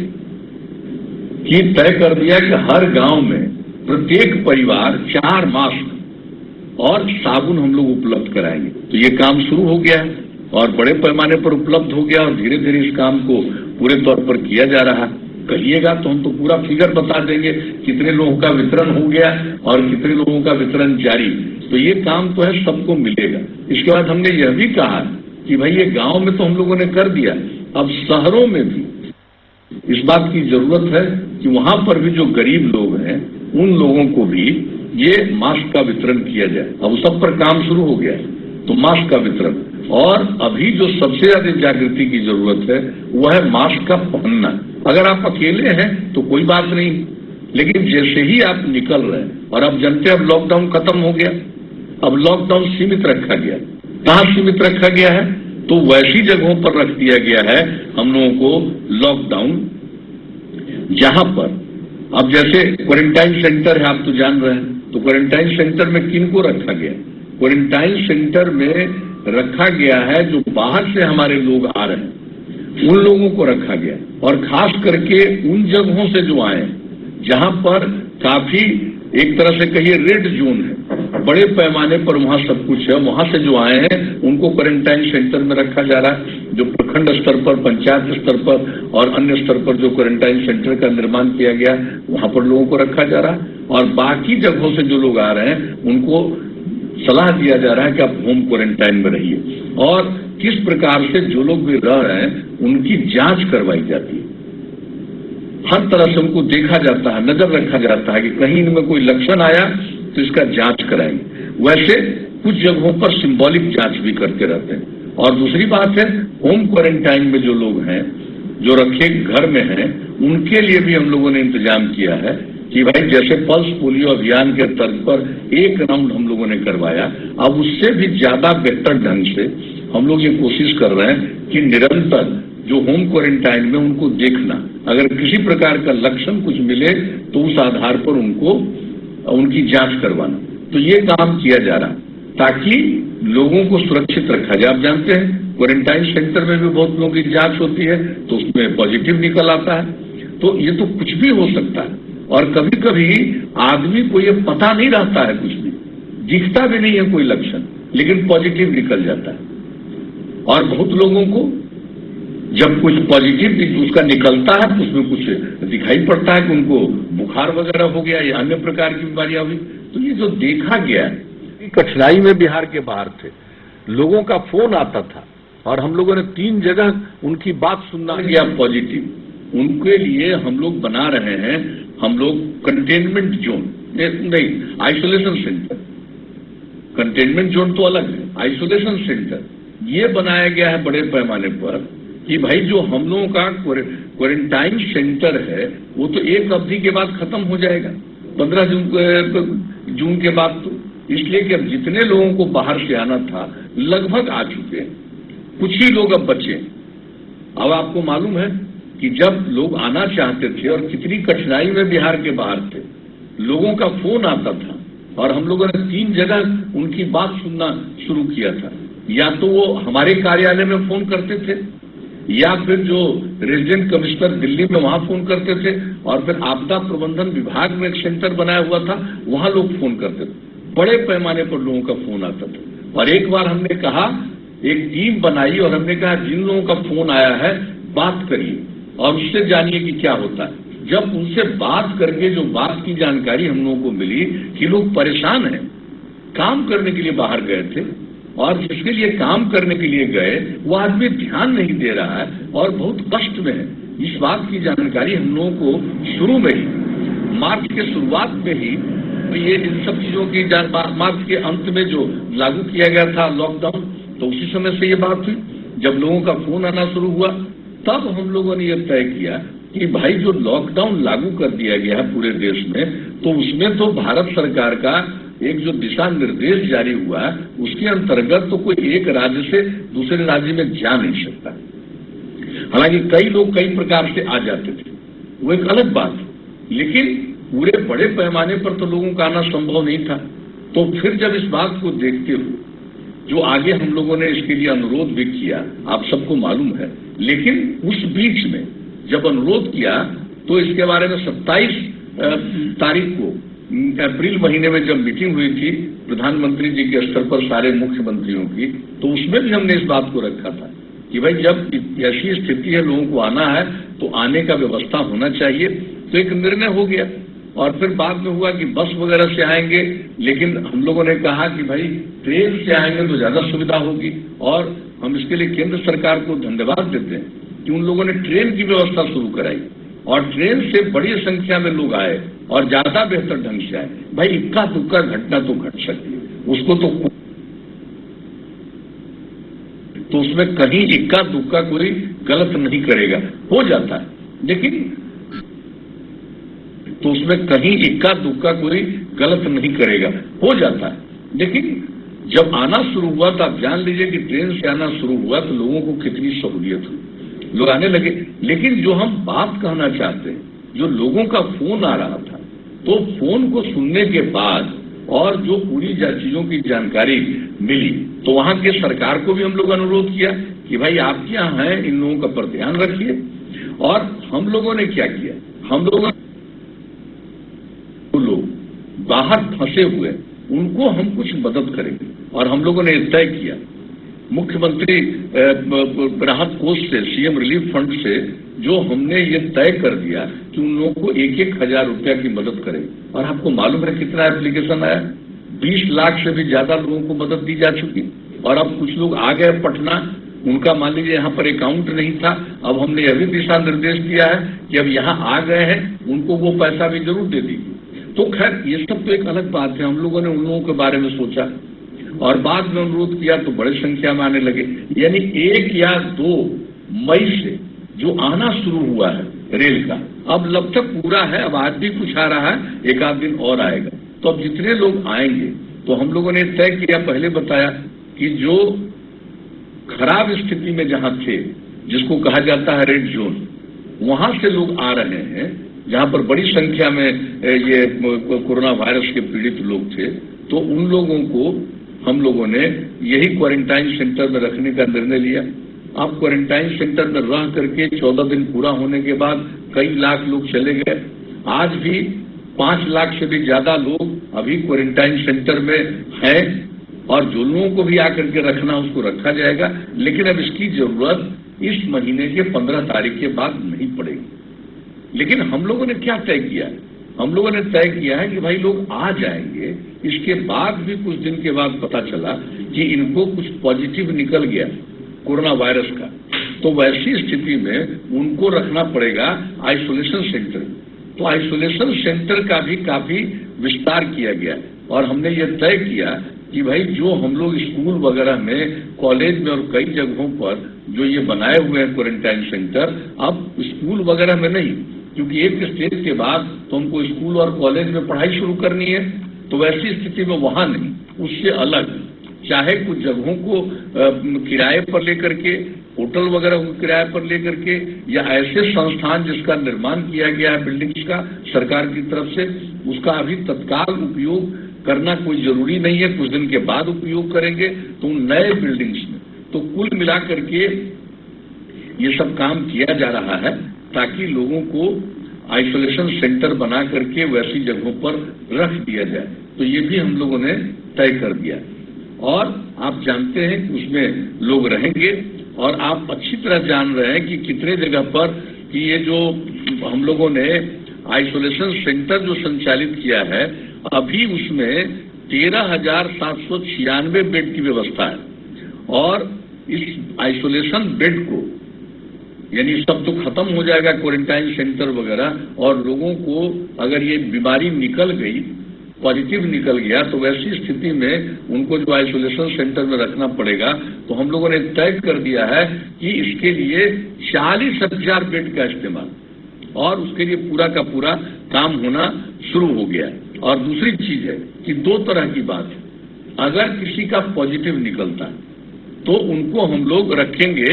कि हर गांव में प्रत्येक परिवार 4 मास्क और साबुन हम लोग उपलब्ध कराएंगे। तो ये काम शुरू हो गया है और बड़े पैमाने पर उपलब्ध हो गया, और धीरे धीरे इस काम को पूरे तौर पर किया जा रहा है। कहिएगा तो हम तो पूरा फिगर बता देंगे कितने लोगों का वितरण हो गया और कितने लोगों का वितरण जारी। तो ये काम तो है, सबको मिलेगा। इसके बाद हमने यह भी कहा कि भाई ये गांव में तो हम लोगों ने कर दिया, अब शहरों में भी इस बात की जरूरत है कि वहां पर भी जो गरीब लोग हैं उन लोगों को भी ये मास्क का वितरण किया जाए। अब सब पर काम शुरू हो गया है, तो मास्क का वितरण। और अभी जो सबसे ज्यादा जागृति की जरूरत है वह है मास्क का पहनना। अगर आप अकेले हैं तो कोई बात नहीं, लेकिन जैसे ही आप निकल रहे हैं, और अब जनते अब लॉकडाउन खत्म हो गया, अब लॉकडाउन सीमित रखा गया। कहाँ सीमित रखा गया है? तो वैसी जगहों पर रख दिया गया है हम लोगों को लॉकडाउन जहां पर, अब जैसे क्वारंटाइन सेंटर है, आप तो जान रहे हैं, तो क्वारंटाइन सेंटर में किन को रखा गया? क्वारंटाइन सेंटर में रखा गया है जो बाहर से हमारे लोग आ रहे हैं, उन लोगों को रखा गया। और खास करके उन जगहों से जो आए जहां पर काफी एक तरह से कहिए रेड जोन है, बड़े पैमाने पर वहां सब कुछ है, वहां से जो आए हैं उनको क्वारंटाइन सेंटर में रखा जा रहा है। जो प्रखंड स्तर पर, पंचायत स्तर पर और अन्य स्तर पर जो क्वारंटाइन सेंटर का निर्माण किया गया वहां पर लोगों को रखा जा रहा है। और बाकी जगहों से जो लोग आ रहे हैं उनको सलाह दिया जा रहा है कि आप होम क्वारंटाइन में रहिए, और किस प्रकार से जो लोग भी रह रहे हैं उनकी जांच करवाई जाती है। हर तरह से उनको देखा जाता है, नजर रखा जाता है कि कहीं इनमें कोई लक्षण आया तो इसका जांच कराएंगे। वैसे कुछ जगहों पर सिंबॉलिक जांच भी करते रहते हैं। और दूसरी बात है, होम क्वारंटाइन में जो लोग हैं, जो रखे घर में हैं, उनके लिए भी हम लोगों ने इंतजाम किया है कि भाई जैसे पल्स पोलियो अभियान के तर्ज पर एक राउंड हम लोगों ने करवाया, अब उससे भी ज्यादा बेहतर ढंग से हम लोग ये कोशिश कर रहे हैं कि निरंतर जो होम क्वारंटाइन में उनको देखना, अगर किसी प्रकार का लक्षण कुछ मिले तो उस आधार पर उनको उनकी जांच करवाना। तो ये काम किया जा रहा है ताकि लोगों को सुरक्षित रखा जाए। आप जानते हैं क्वारंटाइन सेंटर में भी बहुत लोगों की जांच होती है तो उसमें पॉजिटिव निकल आता है। तो ये तो कुछ भी हो सकता है, और कभी कभी आदमी को ये पता नहीं रहता है, कुछ भी दिखता भी नहीं है कोई लक्षण, लेकिन पॉजिटिव निकल जाता है। और बहुत लोगों को जब कुछ पॉजिटिव उसका निकलता है तो उसमें कुछ दिखाई पड़ता है कि उनको बुखार वगैरह हो गया या अन्य प्रकार की बीमारियां हुई। तो ये जो देखा गया, कठिनाई में बिहार के बाहर थे, लोगों का फोन आता था और हम लोगों ने 3 जगह उनकी बात सुनना गया पॉजिटिव। उनके लिए हम लोग बना रहे हैं, हम लोग कंटेनमेंट जोन नहीं, आइसोलेशन सेंटर। कंटेनमेंट जोन तो अलग है, आइसोलेशन सेंटर ये बनाया गया है बड़े पैमाने पर कि भाई जो हम लोगों का क्वारंटाइन सेंटर है वो तो एक अवधि के बाद खत्म हो जाएगा, 15 जून के बाद। तो इसलिए कि अब जितने लोगों को बाहर से आना था लगभग आ चुके हैं, कुछ ही लोग अब बचे। अब आपको मालूम है कि जब लोग आना चाहते थे और कितनी कठिनाई में बिहार के बाहर थे, लोगों का फोन आता था और हम लोगों ने 3 जगह उनकी बात सुनना शुरू किया था। या तो वो हमारे कार्यालय में फोन करते थे, या फिर जो रेजिडेंट कमिश्नर दिल्ली में वहां फोन करते थे, और फिर आपदा प्रबंधन विभाग में एक सेंटर बनाया हुआ था वहां लोग फोन करते थे। बड़े पैमाने पर लोगों का फोन आता था। और एक बार हमने कहा, एक टीम बनाई और हमने कहा जिन लोगों का फोन आया है बात करिए और उससे जानिए कि क्या होता है। जब उनसे बात करके जो बात की जानकारी हम लोगों को मिली कि लोग परेशान हैं, काम करने के लिए बाहर गए थे और जिसके लिए काम करने के लिए गए वो आदमी ध्यान नहीं दे रहा है और बहुत कष्ट में है, इस बात की जानकारी हम लोगों को शुरू में ही, मार्च के शुरुआत में ही, ये इन सब चीजों की मार्च के अंत में जो लागू किया गया था लॉकडाउन, तो उसी समय से ये बात हुई। जब लोगों का फोन आना शुरू हुआ तब हम लोगों ने ये तय किया कि भाई जो लॉकडाउन लागू कर दिया गया है पूरे देश में, तो उसमें तो भारत सरकार का एक जो दिशा निर्देश जारी हुआ है उसके अंतर्गत तो कोई एक राज्य से दूसरे राज्य में जा नहीं सकता। हालांकि कई लोग कई प्रकार से आ जाते थे, वो एक अलग बात, लेकिन पूरे बड़े पैमाने पर तो लोगों का आना संभव नहीं था। तो फिर जब इस बात को देखते हुए जो आगे हम लोगों ने इसके लिए अनुरोध भी किया, आप सबको मालूम है, लेकिन उस बीच में जब अनुरोध किया तो इसके बारे में 27 तारीख को अप्रैल महीने में जब मीटिंग हुई थी प्रधानमंत्री जी के स्तर पर सारे मुख्यमंत्रियों की, तो उसमें भी हमने इस बात को रखा था कि भाई जब ऐसी स्थिति है लोगों को आना है तो आने का व्यवस्था होना चाहिए। तो एक निर्णय हो गया और फिर बाद में हुआ कि बस वगैरह से आएंगे, लेकिन हम लोगों ने कहा कि भाई ट्रेन से आएंगे तो ज्यादा सुविधा होगी, और हम इसके लिए केंद्र सरकार को धन्यवाद देते हैं कि उन लोगों ने ट्रेन की व्यवस्था शुरू कराई और ट्रेन से बड़ी संख्या में लोग आए और ज्यादा बेहतर ढंग से आए। भाई इक्का दुक्का घटना तो घट सकती है, उसको तो उसमें कहीं इक्का दुक्का कोई गलत नहीं करेगा, हो जाता है, लेकिन तो उसमें कहीं इक्का दुक्का कोई गलत नहीं करेगा, हो जाता है। लेकिन जब आना शुरू हुआ तो आप जान लीजिए कि ट्रेन से आना शुरू हुआ तो लोगों को कितनी सहूलियत हुई, लोग आने लगे। लेकिन जो हम बात कहना चाहते हैं, जो लोगों का फोन आ रहा था, तो फोन को सुनने के बाद और जो पूरी चीजों की जानकारी मिली, तो वहां के सरकार को भी हम लोग अनुरोध किया कि भाई आप क्या हैं, इन लोगों का पर ध्यान रखिए। और हम लोगों ने क्या किया, हम लोगों बाहर फंसे हुए उनको हम कुछ मदद करेंगे, और हम लोगों ने तय किया मुख्यमंत्री राहत कोष से, सीएम रिलीफ फंड से जो हमने ये तय कर दिया कि उन लोगों को 1,000 रुपया की मदद करें। और आपको मालूम है कितना एप्लीकेशन आया? 20 लाख से भी ज्यादा लोगों को मदद दी जा चुकी। और अब कुछ लोग आ गए पटना, उनका मान लीजिए यहाँ पर अकाउंट नहीं था, अब हमने यह भी दिशा निर्देश दिया है कि अब यहाँ आ गए हैं उनको वो पैसा भी जरूर दे दी। तो खैर ये सब तो एक अलग बात है। हम लोगों ने उन लोगों के बारे में सोचा और बाद में अनुरोध किया तो बड़ी संख्या में आने लगे। यानी 1 या 2 मई से जो आना शुरू हुआ है रेल का, अब लब तक पूरा है। अब आज भी कुछ आ रहा है, 1 आध दिन और आएगा। तो अब जितने लोग आएंगे तो हम लोगों ने तय किया, पहले बताया कि जो खराब स्थिति में जहां थे, जिसको कहा जाता है रेड जोन, वहां से लोग आ रहे हैं, जहां पर बड़ी संख्या में ये कोरोना वायरस के पीड़ित लोग थे, तो उन लोगों को हम लोगों ने यही क्वारंटाइन सेंटर में रखने का निर्णय लिया। अब क्वारंटाइन सेंटर में रह करके 14 दिन पूरा होने के बाद कई लाख लोग चले गए। आज भी 5 लाख से भी ज्यादा लोग अभी क्वारंटाइन सेंटर में हैं और जो लोगों को भी आकर के रखना उसको रखा जाएगा। लेकिन अब इसकी जरूरत इस महीने के 15 तारीख के बाद नहीं पड़ेगी। लेकिन हम लोगों ने क्या तय किया है? हम लोगों ने तय किया है कि भाई लोग आ जाएंगे, इसके बाद भी कुछ दिन के बाद पता चला कि इनको कुछ पॉजिटिव निकल गया कोरोना वायरस का, तो वैसी स्थिति में उनको रखना पड़ेगा आइसोलेशन सेंटर। तो आइसोलेशन सेंटर का भी काफी विस्तार किया गया और हमने ये तय किया कि भाई जो हम लोग स्कूल वगैरह में, कॉलेज में और कई जगहों पर जो ये बनाए हुए हैं क्वारंटाइन सेंटर, अब स्कूल वगैरह में नहीं, क्योंकि एक स्टेज के बाद तो हमको स्कूल और कॉलेज में पढ़ाई शुरू करनी है, तो वैसी स्थिति में वहां नहीं, उससे अलग चाहे कुछ जगहों को किराए पर लेकर के, होटल वगैरह को किराए पर लेकर के, या ऐसे संस्थान जिसका निर्माण किया गया है बिल्डिंग्स का सरकार की तरफ से, उसका अभी तत्काल उपयोग करना कोई जरूरी नहीं है, कुछ दिन के बाद उपयोग करेंगे। तो नए बिल्डिंग्स में तो कुल मिलाकर के ये सब काम किया जा रहा है ताकि लोगों को आइसोलेशन सेंटर बना करके वैसी जगहों पर रख दिया जाए। तो ये भी हम लोगों ने तय कर दिया और आप जानते हैं कि उसमें लोग रहेंगे और आप अच्छी तरह जान रहे हैं कि कितने जगह पर कि ये जो हम लोगों ने आइसोलेशन सेंटर जो संचालित किया है, अभी उसमें 13,796 बेड की व्यवस्था है और इस आइसोलेशन बेड को यानी सब तो खत्म हो जाएगा क्वारंटाइन सेंटर वगैरह, और लोगों को अगर ये बीमारी निकल गई, पॉजिटिव निकल गया, तो वैसी स्थिति में उनको जो आइसोलेशन सेंटर में रखना पड़ेगा। तो हम लोगों ने तय कर दिया है कि इसके लिए 40,000 बेड का इस्तेमाल, और उसके लिए पूरा का पूरा काम होना शुरू हो गया है। और दूसरी चीज है कि 2 तरह की बात है, अगर किसी का पॉजिटिव निकलता है तो उनको हम लोग रखेंगे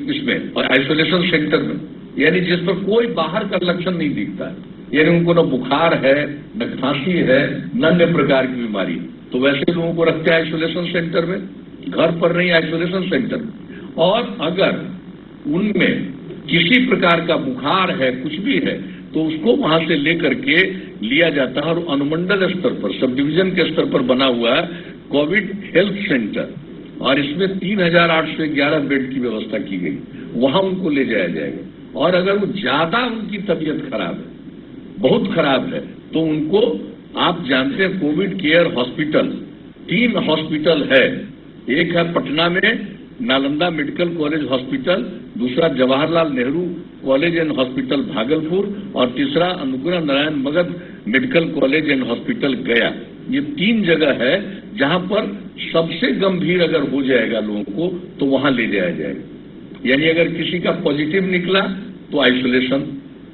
इसमें आइसोलेशन सेंटर में, यानी जिस पर कोई बाहर का लक्षण नहीं दिखता है, यानी उनको न बुखार है, न खांसी है, न अन्य प्रकार की बीमारी, तो वैसे लोगों को रखते हैं आइसोलेशन सेंटर में, घर पर नहीं आइसोलेशन सेंटर में। और अगर उनमें किसी प्रकार का बुखार है, कुछ भी है, तो उसको वहां से लेकर के लिया जाता है और अनुमंडल स्तर पर, सब डिवीजन के स्तर पर बना हुआ है कोविड हेल्थ सेंटर, और इसमें 3,811 बेड की व्यवस्था की गई, वहां उनको ले जाया जाएगा। और अगर वो ज्यादा उनकी तबीयत खराब है, बहुत खराब है, तो उनको आप जानते हैं कोविड केयर हॉस्पिटल, 3 हॉस्पिटल है, एक है पटना में नालंदा मेडिकल कॉलेज हॉस्पिटल, दूसरा Jawaharlal Nehru college and hospital Bhagalpur, और तीसरा Anugrah Narayan Magadh medical college and hospital गया। ये 3 जगह है जहां पर सबसे गंभीर अगर हो जाएगा लोगों को तो वहां ले जाया जाएगा। यानी अगर किसी का पॉजिटिव निकला तो आइसोलेशन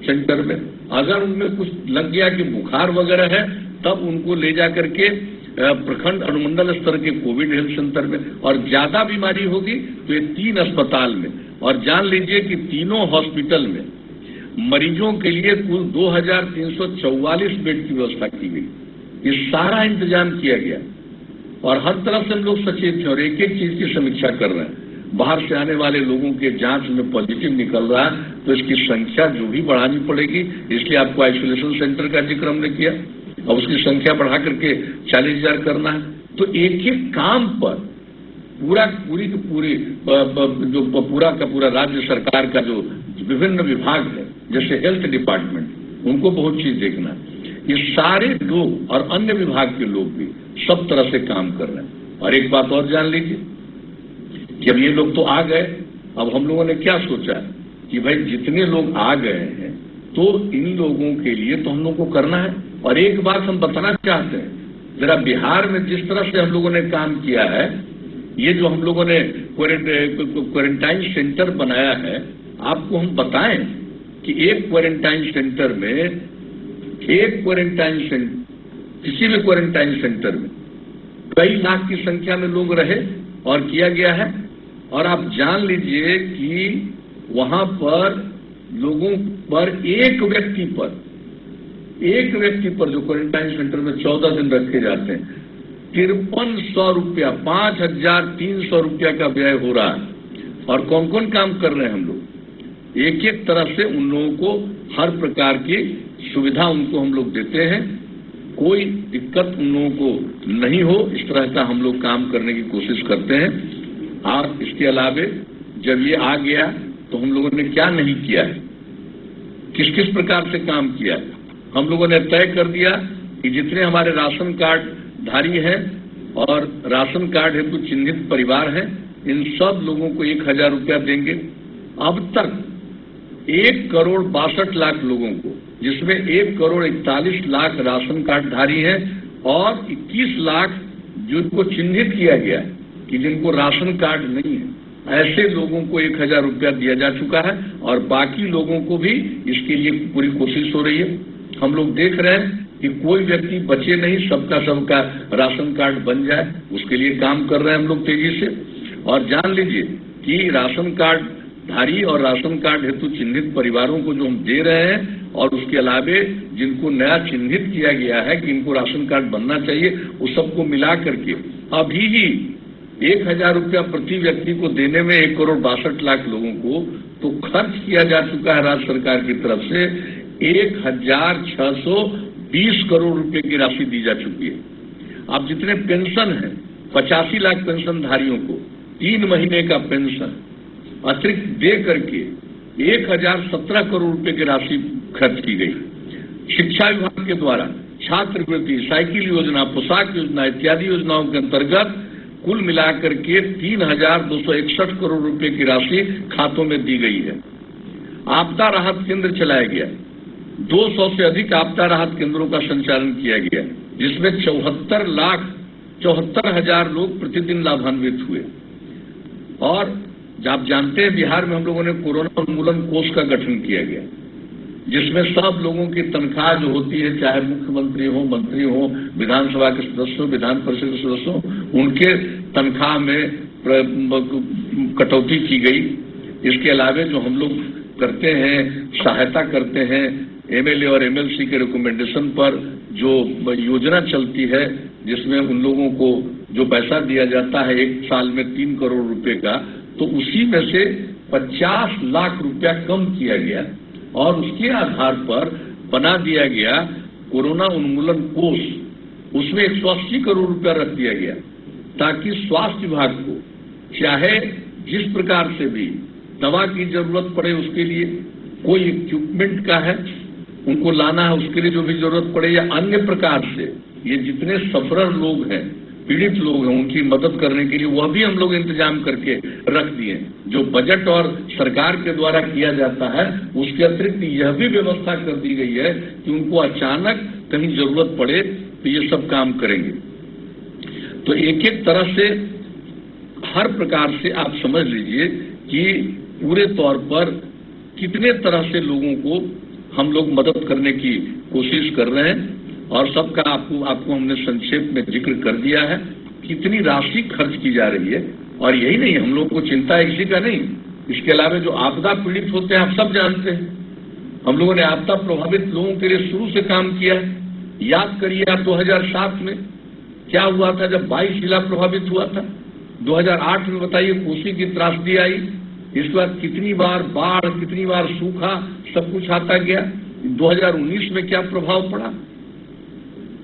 सेंटर में, अगर उनमें कुछ लग गया कि बुखार वगैरह है, तब उनको ले जाकर के प्रखंड अनुमंडल स्तर के कोविड हेल्थ सेंटर में, और ज्यादा बीमारी होगी तो ये 3 अस्पताल में। और जान लीजिए कि तीनों हॉस्पिटल में मरीजों के लिए कुल 2,344 बेड की व्यवस्था की गई। ये सारा इंतजाम किया गया और हर तरफ से हम लोग सचेत हैं और एक एक चीज की समीक्षा कर रहे हैं। बाहर से आने वाले लोगों के जांच में पॉजिटिव निकल रहा है तो इसकी संख्या जो भी बढ़ानी पड़ेगी, इसलिए आपको आइसोलेशन सेंटर का जिक्र हमने किया, अब उसकी संख्या बढ़ा करके 40,000 करना है। तो एक एक काम पर जो पूरा का पूरा राज्य सरकार का जो विभिन्न विभाग है, जैसे हेल्थ डिपार्टमेंट, उनको बहुत चीज देखना है। ये सारे लोग और अन्य विभाग के लोग भी सब तरह से काम कर रहे हैं। और एक बात और जान लीजिए कि अब ये लोग तो आ गए, अब हम लोगों ने क्या सोचा कि भाई जितने लोग आ गए हैं तो इन लोगों के लिए तो हम लोग को करना है। और एक बात हम बताना चाहते हैं, जरा बिहार में जिस तरह से हम लोगों ने काम किया है, ये जो हम लोगों ने क्वारंटाइन सेंटर बनाया है, आपको हम बताएं कि एक क्वारंटाइन सेंटर में किसी भी क्वारंटाइन सेंटर में कई लाख की संख्या में लोग रहे और किया गया है। और आप जान लीजिए कि वहां पर लोगों पर एक व्यक्ति पर जो क्वारंटाइन सेंटर में 14 दिन रखे जाते हैं, 5300 रुपया, 5300 रुपया का व्यय हो रहा है। और कौन कौन काम कर रहे हैं हम लोग, एक एक तरह से उन लोगों को हर प्रकार की सुविधा उनको हम लोग देते हैं, कोई दिक्कत उन लोगों को नहीं हो, इस तरह का हम लोग काम करने की कोशिश करते हैं। और इसके अलावे जब ये आ गया तो हम लोगों ने क्या नहीं किया है, किस किस प्रकार से काम किया है। हम लोगों ने तय कर दिया कि जितने हमारे राशन कार्ड धारी हैं और राशन कार्ड हेतु चिन्हित परिवार हैं, इन सब लोगों को 1000 रुपया देंगे। अब तक 1,62,00,000 लोगों को, जिसमें 1,41,00,000 राशन कार्ड धारी हैं और 21 लाख जिनको चिन्हित किया गया है कि जिनको राशन कार्ड नहीं है, ऐसे लोगों को 1000 रुपया दिया जा चुका है। और बाकी लोगों को भी इसके लिए पूरी कोशिश हो रही है। हम लोग देख रहे हैं कि कोई व्यक्ति बचे नहीं, सबका राशन कार्ड बन जाए, उसके लिए काम कर रहे हैं हम लोग तेजी से। और जान लीजिए कि राशन कार्ड धारी और राशन कार्ड हेतु चिन्हित परिवारों को जो हम दे रहे हैं, और उसके अलावे जिनको नया चिन्हित किया गया है कि इनको राशन कार्ड बनना चाहिए, उस सबको मिला करके अभी ही 1000 रुपया प्रति व्यक्ति को देने में 1,62,00,000 लोगों को तो खर्च किया जा चुका है राज्य सरकार की तरफ से 1,620 करोड़ रुपए की राशि दी जा चुकी है। अब जितने पेंशन है, 85 लाख पेंशनधारियों को 3 महीने का पेंशन अतिरिक्त दे करके 1,017 करोड़ रुपए की राशि खर्च की गई। शिक्षा विभाग के द्वारा छात्रवृत्ति, साइकिल योजना, पोशाक योजना इत्यादि योजनाओं के अंतर्गत कुल मिलाकर के 3,261 करोड़ रुपए की राशि खातों में दी गई है। आपदा राहत केंद्र चलाया गया, 200 से अधिक आपदा राहत केंद्रों का संचालन किया गया, जिसमें 74,74,000 लोग प्रतिदिन लाभान्वित हुए। और आप जानते हैं बिहार में हम लोगों ने कोरोना उन्मूलन कोष का गठन किया गया, जिसमें सब लोगों की तनख्वाह जो होती है, चाहे मुख्यमंत्री हो, मंत्री हो, विधानसभा के सदस्य हो, विधान परिषद के सदस्य हो, उनके तनख्वाह में कटौती की गई। इसके अलावे जो हम लोग करते हैं, सहायता करते हैं, एमएलए और एमएलसी के रिकमेंडेशन पर जो योजना चलती है, जिसमें उन लोगों को जो पैसा दिया जाता है 1 साल में 3 करोड़ रुपए का, तो उसी में से 50 लाख रुपया कम किया गया और उसके आधार पर बना दिया गया कोरोना उन्मूलन कोष। उसमें 180 करोड़ रुपया रख दिया गया ताकि स्वास्थ्य विभाग को चाहे जिस प्रकार से भी दवा की जरूरत पड़े, उसके लिए कोई इक्विपमेंट का है उनको लाना है, उसके लिए जो भी जरूरत पड़े, या अन्य प्रकार से ये जितने सफरर लोग हैं, पीड़ित लोग हैं, उनकी मदद करने के लिए वह भी हम लोग इंतजाम करके रख दिए। जो बजट और सरकार के द्वारा किया जाता है, उसके अतिरिक्त यह भी व्यवस्था कर दी गई है कि उनको अचानक कहीं जरूरत पड़े तो ये सब काम करेंगे। तो एक एक तरह से हर प्रकार से आप समझ लीजिए कि पूरे तौर पर कितने तरह से लोगों को हम लोग मदद करने की कोशिश कर रहे हैं। और सबका आपको हमने संक्षेप में जिक्र कर दिया है, कितनी राशि खर्च की जा रही है। और यही नहीं, हम लोग को चिंता है इसी का नहीं, इसके अलावा जो आपदा पीड़ित होते हैं आप सब जानते हैं, हम लोगों ने आपदा प्रभावित लोगों के लिए शुरू से काम किया है। याद करिए आप 2007 में क्या हुआ था जब 22 जिला प्रभावित हुआ था। 2008 में बताइए कोसी की त्रासदी आई, इसके बाद कितनी बार बाढ़, कितनी बार सूखा, सब कुछ आता गया। 2019 में क्या प्रभाव पड़ा।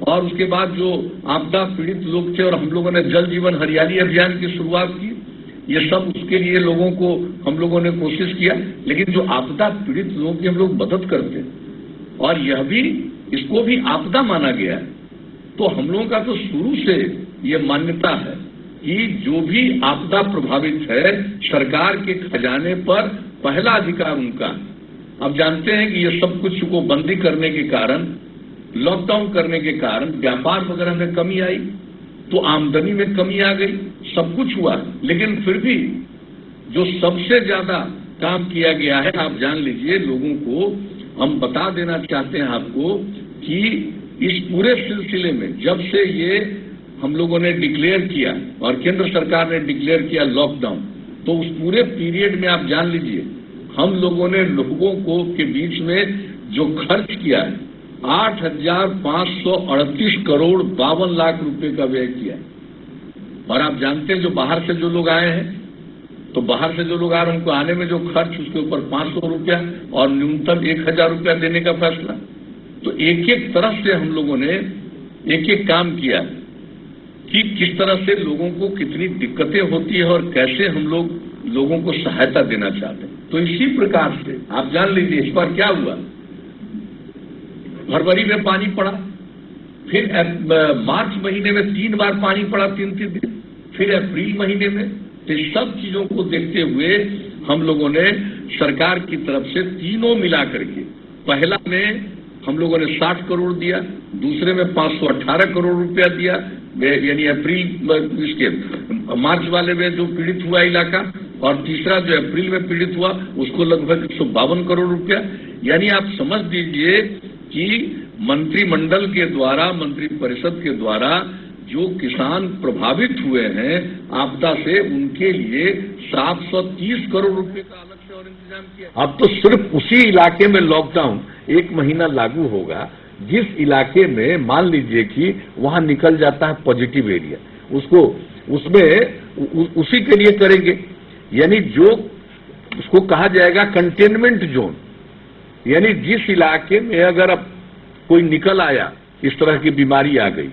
और उसके बाद जो आपदा पीड़ित लोग थे और हम लोगों ने जल जीवन हरियाली अभियान की शुरुआत की, ये सब उसके लिए लोगों को हम लोगों ने कोशिश किया। लेकिन जो आपदा पीड़ित लोगों की हम लोग मदद करते हैं और यह भी इसको भी आपदा माना गया है, तो हम लोगों का तो शुरू से ये मान्यता है कि जो भी आपदा प्रभावित है सरकार के खजाने पर पहला अधिकार उनका। अब जानते हैं कि ये सब कुछ को बंदी करने के कारण, लॉकडाउन करने के कारण व्यापार वगैरह में कमी आई, तो आमदनी में कमी आ गई, सब कुछ हुआ, लेकिन फिर भी जो सबसे ज्यादा काम किया गया है, आप जान लीजिए, लोगों को हम बता देना चाहते हैं आपको कि इस पूरे सिलसिले में जब से ये हम लोगों ने डिक्लेयर किया और केंद्र सरकार ने डिक्लेयर किया लॉकडाउन, तो उस पूरे पीरियड में आप जान लीजिए हम लोगों ने लोगों को के बीच में जो खर्च किया है 8,538 करोड़ 52 लाख रुपए का व्यय किया। और आप जानते हैं जो बाहर से जो लोग आए हैं, तो बाहर से जो लोग आ रहे हैं उनको आने में जो खर्च, उसके ऊपर 500 रुपया और न्यूनतम 1,000 रुपया देने का फैसला। तो एक एक तरह से हम लोगों ने एक एक काम किया कि किस तरह से लोगों को कितनी दिक्कतें होती है और कैसे हम लोग लोगों को सहायता देना चाहते हैं। तो इसी प्रकार से आप जान लीजिए इस बार क्या हुआ, फरवरी में पानी पड़ा, फिर मार्च महीने में 3 बार पानी पड़ा 3-3 दिन, फिर अप्रैल महीने में। तो सब चीजों को देखते हुए हम लोगों ने सरकार की तरफ से तीनों मिला करके, पहला में हम लोगों ने 60 करोड़ दिया, दूसरे में 518 करोड़ रुपया दिया, यानी अप्रैल इसके मार्च वाले में जो पीड़ित हुआ इलाका, और तीसरा जो अप्रैल में पीड़ित हुआ उसको लगभग 152 करोड़ रुपया। यानी आप समझ दीजिए कि मंत्रिमंडल के द्वारा, मंत्रिपरिषद के द्वारा जो किसान प्रभावित हुए हैं आपदा से, उनके लिए 730 करोड़ रुपए का अलग से और इंतजाम किया। अब तो सिर्फ उसी इलाके में लॉकडाउन 1 महीना लागू होगा जिस इलाके में मान लीजिए कि वहां निकल जाता है पॉजिटिव एरिया, उसको उसमें उसी के लिए करेंगे। यानी जो उसको कहा जाएगा कंटेनमेंट जोन, यानी जिस इलाके में अगर अब कोई निकल आया, इस तरह की बीमारी आ गई,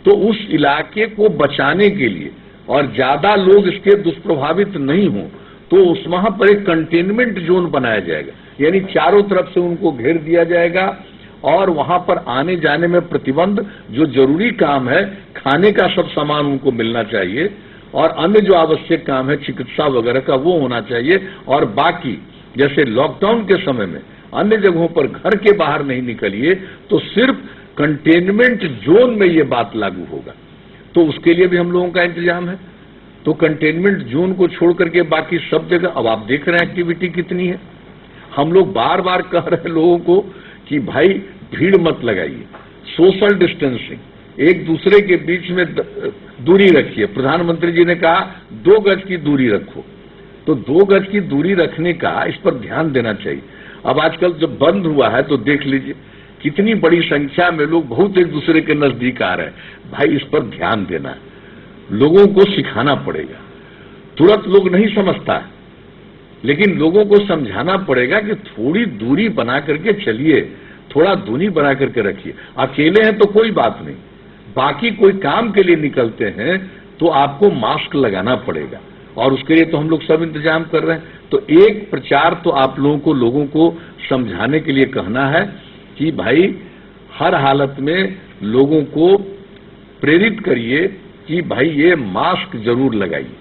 तो उस इलाके को बचाने के लिए और ज्यादा लोग इसके दुष्प्रभावित नहीं हो, तो उस वहां पर एक कंटेनमेंट जोन बनाया जाएगा। यानी चारों तरफ से उनको घेर दिया जाएगा और वहां पर आने जाने में प्रतिबंध, जो जरूरी काम है, खाने का सब सामान उनको मिलना चाहिए और अन्य जो आवश्यक काम है चिकित्सा वगैरह का वो होना चाहिए। और बाकी जैसे लॉकडाउन के समय में अन्य जगहों पर घर के बाहर नहीं निकलिए, तो सिर्फ कंटेनमेंट जोन में ये बात लागू होगा। तो उसके लिए भी हम लोगों का इंतजाम है। तो कंटेनमेंट जोन को छोड़ करके बाकी सब जगह, अब आप देख रहे हैं एक्टिविटी कितनी है। हम लोग बार बार कह रहे हैं लोगों को कि भाई भीड़ मत लगाइए, सोशल डिस्टेंसिंग, एक दूसरे के बीच में दूरी रखिए। प्रधानमंत्री जी ने कहा 2 गज की दूरी रखो, तो 2 गज की दूरी रखने का इस पर ध्यान देना चाहिए। अब आजकल जब बंद हुआ है तो देख लीजिए कितनी बड़ी संख्या में लोग बहुत एक दूसरे के नजदीक आ रहे हैं। भाई इस पर ध्यान देना है, लोगों को सिखाना पड़ेगा। तुरंत लोग नहीं समझता है, लेकिन लोगों को समझाना पड़ेगा कि थोड़ी दूरी बना करके चलिए, थोड़ा दूरी बना करके रखिए। अकेले हैं तो कोई बात नहीं, बाकी कोई काम के लिए निकलते हैं तो आपको मास्क लगाना पड़ेगा और उसके लिए तो हम लोग सब इंतजाम कर रहे हैं। तो एक प्रचार तो आप लोगों को समझाने के लिए कहना है कि भाई हर हालत में लोगों को प्रेरित करिए कि भाई ये मास्क जरूर लगाइए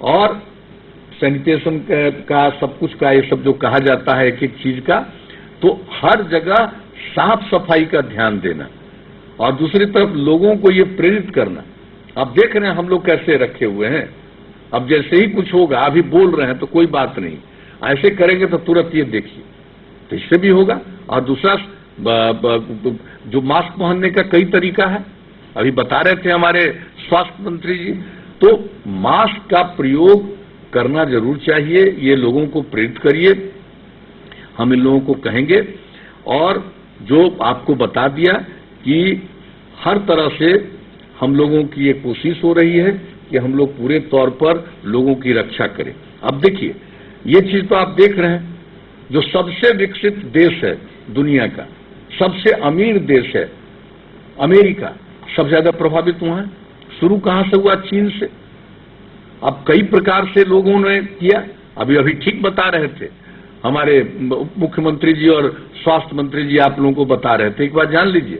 और सैनिटेशन का सब कुछ का, ये सब जो कहा जाता है एक एक चीज का, तो हर जगह साफ सफाई का ध्यान देना और दूसरी तरफ लोगों को ये प्रेरित करना। अब देख रहे हैं हम लोग कैसे रखे हुए हैं, अब जैसे ही कुछ होगा, अभी बोल रहे हैं तो कोई बात नहीं, ऐसे करेंगे तो तुरंत ये देखिए, तो इससे भी होगा। और दूसरा जो मास्क पहनने का कई तरीका है, अभी बता रहे थे हमारे स्वास्थ्य मंत्री जी, तो मास्क का प्रयोग करना जरूर चाहिए। ये लोगों को प्रेरित करिए, हम इन लोगों को कहेंगे। और जो आपको बता दिया कि हर तरह से हम लोगों की ये कोशिश हो रही है कि हम लोग पूरे तौर पर लोगों की रक्षा करें। अब देखिए ये चीज तो आप देख रहे हैं, जो सबसे विकसित देश है दुनिया का, सबसे अमीर देश है, अमेरिका सबसे ज्यादा प्रभावित हुआ है। शुरू कहां से हुआ? चीन से। अब कई प्रकार से लोगों ने किया। अभी ठीक बता रहे थे हमारे उप मुख्यमंत्री जी और स्वास्थ्य मंत्री जी, आप लोगों को बता रहे थे। एक बार जान लीजिए,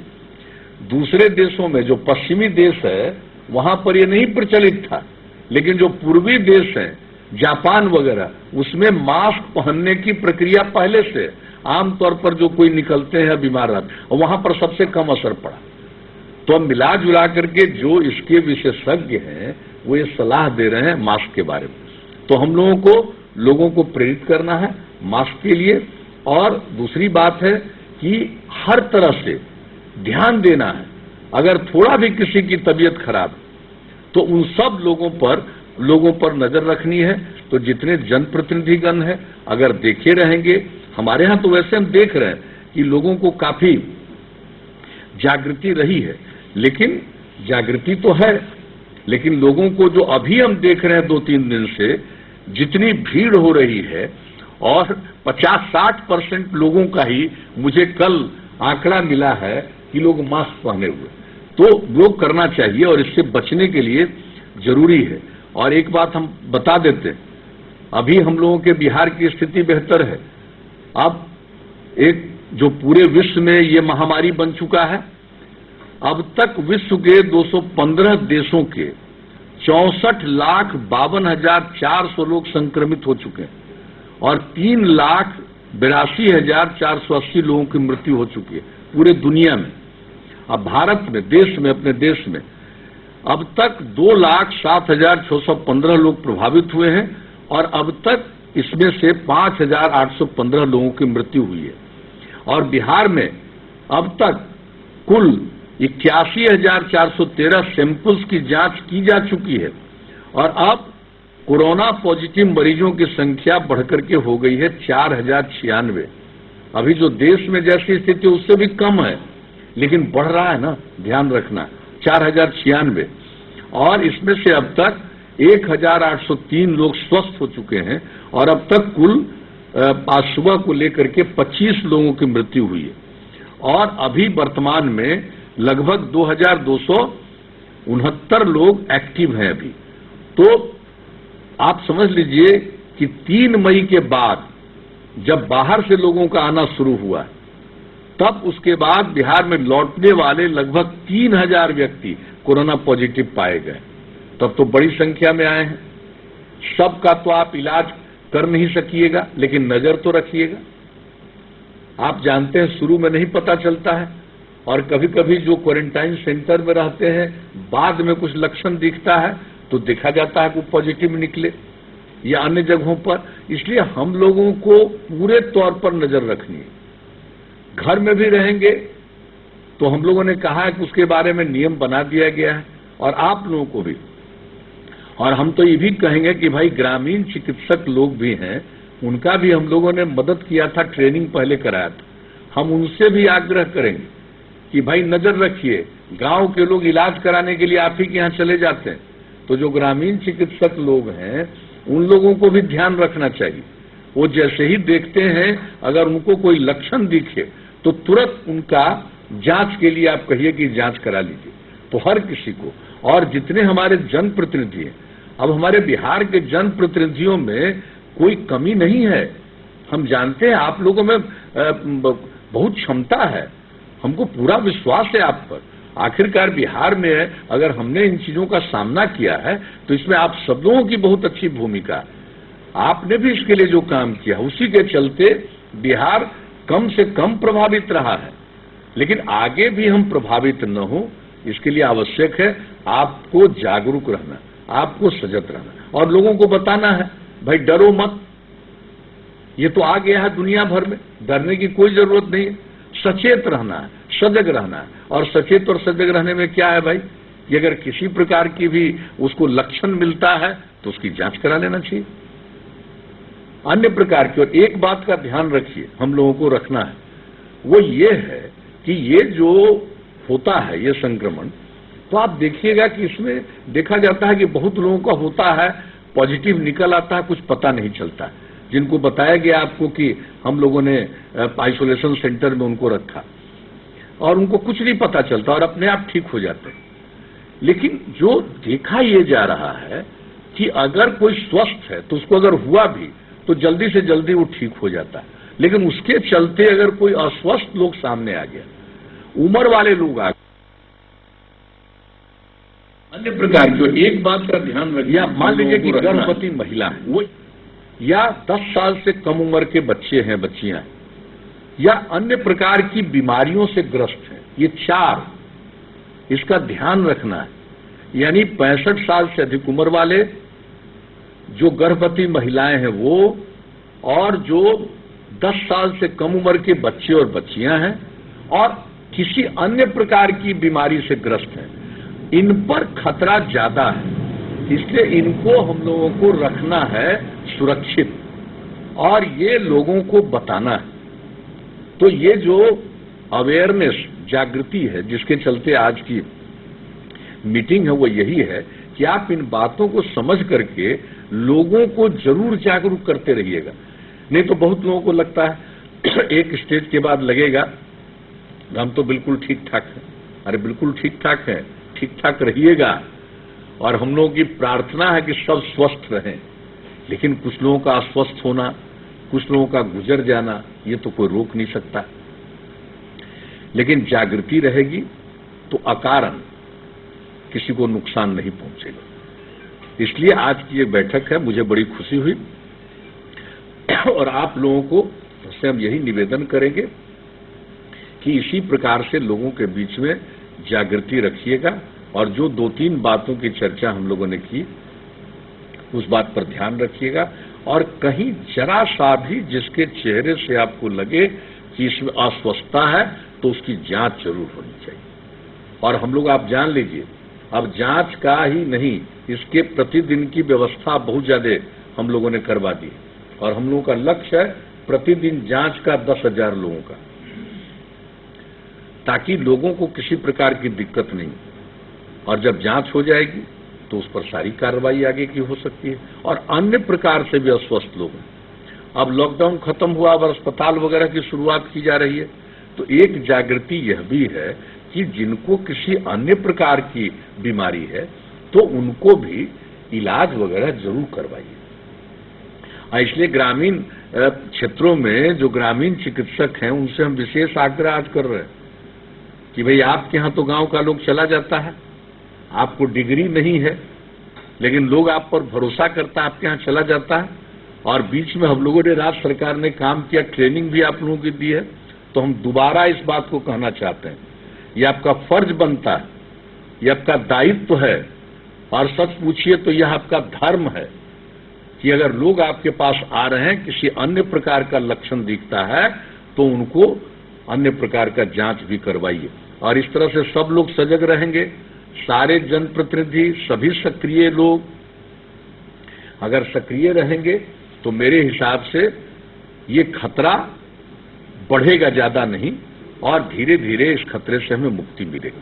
दूसरे देशों में जो पश्चिमी देश है वहां पर ये नहीं प्रचलित था, लेकिन जो पूर्वी देश हैं, जापान वगैरह, उसमें मास्क पहनने की प्रक्रिया पहले से। आमतौर पर जो कोई निकलते हैं बीमार रहते हैं, वहां पर सबसे कम असर पड़ा। तो अब मिला जुला करके जो इसके विशेषज्ञ हैं वो ये सलाह दे रहे हैं मास्क के बारे में। तो हम लोगों को प्रेरित करना है मास्क के लिए। और दूसरी बात है कि हर तरह से ध्यान देना है। अगर थोड़ा भी किसी की तबीयत खराब तो उन सब लोगों पर नजर रखनी है। तो जितने जनप्रतिनिधिगण हैं अगर देखे रहेंगे, हमारे यहां तो वैसे हम देख रहे हैं कि लोगों को काफी जागृति रही है, लेकिन जागृति तो है, लेकिन लोगों को जो अभी हम देख रहे हैं 2-3 दिन से जितनी भीड़ हो रही है, और 50-60% लोगों का ही मुझे कल आंकड़ा मिला है कि लोग मास्क पहने हुए। तो लोग करना चाहिए और इससे बचने के लिए जरूरी है। और एक बात हम बता देते हैं, अभी हम लोगों के बिहार की स्थिति बेहतर है। अब एक जो पूरे विश्व में ये महामारी बन चुका है, अब तक विश्व के 215 देशों के 64,52,400 लोग संक्रमित हो चुके हैं और 3,82,480 लोगों की मृत्यु हो चुकी है पूरे दुनिया में। अब भारत में, अपने देश में अब तक 2,07,615 लोग प्रभावित हुए हैं और अब तक इसमें से 5,815 लोगों की मृत्यु हुई है। और बिहार में अब तक कुल 81,413 सैंपल्स की जांच की जा चुकी है और अब कोरोना पॉजिटिव मरीजों की संख्या बढ़कर के हो गई है 4,096। अभी जो देश में जैसी स्थिति उससे भी कम है, लेकिन बढ़ रहा है ना, ध्यान रखना, 4,096। और इसमें से अब तक 1,803 लोग स्वस्थ हो चुके हैं और अब तक कुल आज सुबह को लेकर के 25 लोगों की मृत्यु हुई है। और अभी वर्तमान में लगभग 2,269 लोग एक्टिव हैं अभी। तो आप समझ लीजिए कि 3 मई के बाद जब बाहर से लोगों का आना शुरू हुआ, तब उसके बाद बिहार में लौटने वाले लगभग 3,000 व्यक्ति कोरोना पॉजिटिव पाए गए। तब तो बड़ी संख्या में आए हैं। सबका तो आप इलाज कर नहीं सकिएगा, लेकिन नजर तो रखिएगा। आप जानते हैं शुरू में नहीं पता चलता है और कभी कभी जो क्वारंटाइन सेंटर में रहते हैं बाद में कुछ लक्षण दिखता है तो देखा जाता है कि पॉजिटिव निकले या अन्य जगहों पर। इसलिए हम लोगों को पूरे तौर पर नजर रखनी है। घर में भी रहेंगे तो हम लोगों ने कहा है कि उसके बारे में नियम बना दिया गया है और आप लोगों को भी। और हम तो ये भी कहेंगे कि भाई ग्रामीण चिकित्सक लोग भी हैं, उनका भी हम लोगों ने मदद किया था, ट्रेनिंग पहले कराया था। हम उनसे भी आग्रह करेंगे कि भाई नजर रखिए। गांव के लोग इलाज कराने के लिए आप ही के यहाँ चले जाते हैं, तो जो ग्रामीण चिकित्सक लोग हैं उन लोगों को भी ध्यान रखना चाहिए। वो जैसे ही देखते हैं अगर उनको कोई लक्षण दिखे तो तुरंत उनका जांच के लिए आप कहिए कि जांच करा लीजिए। तो हर किसी को, और जितने हमारे जनप्रतिनिधि हैं, अब हमारे बिहार के जनप्रतिनिधियों में कोई कमी नहीं है। हम जानते हैं आप लोगों में बहुत क्षमता है, हमको पूरा विश्वास है आप पर। आखिरकार बिहार में अगर हमने इन चीजों का सामना किया है तो इसमें आप सब लोगों की बहुत अच्छी भूमिका है। आपने भी इसके लिए जो काम किया उसी के चलते बिहार कम से कम प्रभावित रहा है। लेकिन आगे भी हम प्रभावित न हो, इसके लिए आवश्यक है आपको जागरूक रहना, आपको सजग रहना और लोगों को बताना है भाई डरो मत। ये तो आ गया है दुनिया भर में, डरने की कोई जरूरत नहीं है। सचेत रहना है, सजग रहना है। और सचेत और सजग रहने में क्या है भाई, कि अगर किसी प्रकार की भी उसको लक्षण मिलता है तो उसकी जांच करा लेना चाहिए। अन्य प्रकार की, और एक बात का ध्यान रखिए हम लोगों को रखना है, वो ये है कि ये जो होता है ये संक्रमण, तो आप देखिएगा कि इसमें देखा जाता है कि बहुत लोगों का होता है, पॉजिटिव निकल आता है, कुछ पता नहीं चलता। जिनको बताया गया आपको कि हम लोगों ने आइसोलेशन सेंटर में उनको रखा, और उनको कुछ नहीं पता चलता और अपने आप ठीक हो जाते हैं। लेकिन जो देखा ये जा रहा है कि अगर कोई स्वस्थ है तो उसको अगर हुआ भी तो जल्दी से जल्दी वो ठीक हो जाता है, लेकिन उसके चलते अगर कोई अस्वस्थ लोग सामने आ गया, उम्र वाले लोग आ गए, अन्य प्रकार की एक बात का ध्यान रखिए, या मान लीजिए कि गर्भवती महिला है वो, या 10 साल से कम उम्र के बच्चे हैं, बच्चियां हैं, या अन्य प्रकार की बीमारियों से ग्रस्त हैं, ये 4 इसका ध्यान रखना है। यानी 65 साल से अधिक उम्र वाले, जो गर्भवती महिलाएं हैं वो, और जो 10 साल से कम उम्र के बच्चे और बच्चियां हैं, और किसी अन्य प्रकार की बीमारी से ग्रस्त हैं, इन पर खतरा ज्यादा है, इसलिए इनको हम लोगों को रखना है सुरक्षित और ये लोगों को बताना है। तो ये जो अवेयरनेस, जागृति है जिसके चलते आज की मीटिंग है, वो यही है कि आप इन बातों को समझ करके लोगों को जरूर जागरूक करते रहिएगा। नहीं तो बहुत लोगों को लगता है एक स्टेज के बाद लगेगा हम तो बिल्कुल ठीक ठाक हैं। अरे बिल्कुल ठीक ठाक है, ठीक ठाक रहिएगा, और हम लोगों की प्रार्थना है कि सब स्वस्थ रहें। लेकिन कुछ लोगों का अस्वस्थ होना, कुछ लोगों का गुजर जाना, ये तो कोई रोक नहीं सकता। लेकिन जागृति रहेगी तो अकारण किसी को नुकसान नहीं पहुंचेगा। इसलिए आज की ये बैठक है, मुझे बड़ी खुशी हुई, और आप लोगों को से हम यही निवेदन करेंगे कि इसी प्रकार से लोगों के बीच में जागृति रखिएगा, और जो 2-3 बातों की चर्चा हम लोगों ने की उस बात पर ध्यान रखिएगा, और कहीं जरा सा भी जिसके चेहरे से आपको लगे कि इसमें अस्वस्थता है तो उसकी जांच जरूर होनी चाहिए। और हम लोग, आप जान लीजिए, अब जांच का ही नहीं, इसके प्रतिदिन की व्यवस्था बहुत ज्यादा हम लोगों ने करवा दी, और हम लोगों का लक्ष्य है प्रतिदिन जांच का 10,000 लोगों का, ताकि लोगों को किसी प्रकार की दिक्कत नहीं। और जब जांच हो जाएगी तो उस पर सारी कार्रवाई आगे की हो सकती है। और अन्य प्रकार से भी अस्वस्थ लोग हैं, अब लॉकडाउन खत्म हुआ, अब अस्पताल वगैरह की शुरुआत की जा रही है, तो एक जागृति यह भी है कि जिनको किसी अन्य प्रकार की बीमारी है तो उनको भी इलाज वगैरह जरूर करवाइए। इसलिए ग्रामीण क्षेत्रों में जो ग्रामीण चिकित्सक हैं उनसे हम विशेष आग्रह आज कर रहे हैं कि भाई आपके यहाँ तो गांव का लोग चला जाता है, आपको डिग्री नहीं है, लेकिन लोग आप पर भरोसा करता है, आपके यहाँ चला जाता है, और बीच में हम लोगों ने, राज्य सरकार ने काम किया, ट्रेनिंग भी आप लोगों की दी है, तो हम दोबारा इस बात को कहना चाहते हैं, ये आपका फर्ज बनता है, ये आपका दायित्व है, और सच पूछिए तो यह आपका धर्म है कि अगर लोग आपके पास आ रहे हैं, किसी अन्य प्रकार का लक्षण दिखता है तो उनको अन्य प्रकार का जांच भी करवाइए। और इस तरह से सब लोग सजग रहेंगे, सारे जनप्रतिनिधि, सभी सक्रिय लोग अगर सक्रिय रहेंगे तो मेरे हिसाब से ये खतरा बढ़ेगा ज्यादा नहीं, और धीरे धीरे इस खतरे से हमें मुक्ति मिलेगी।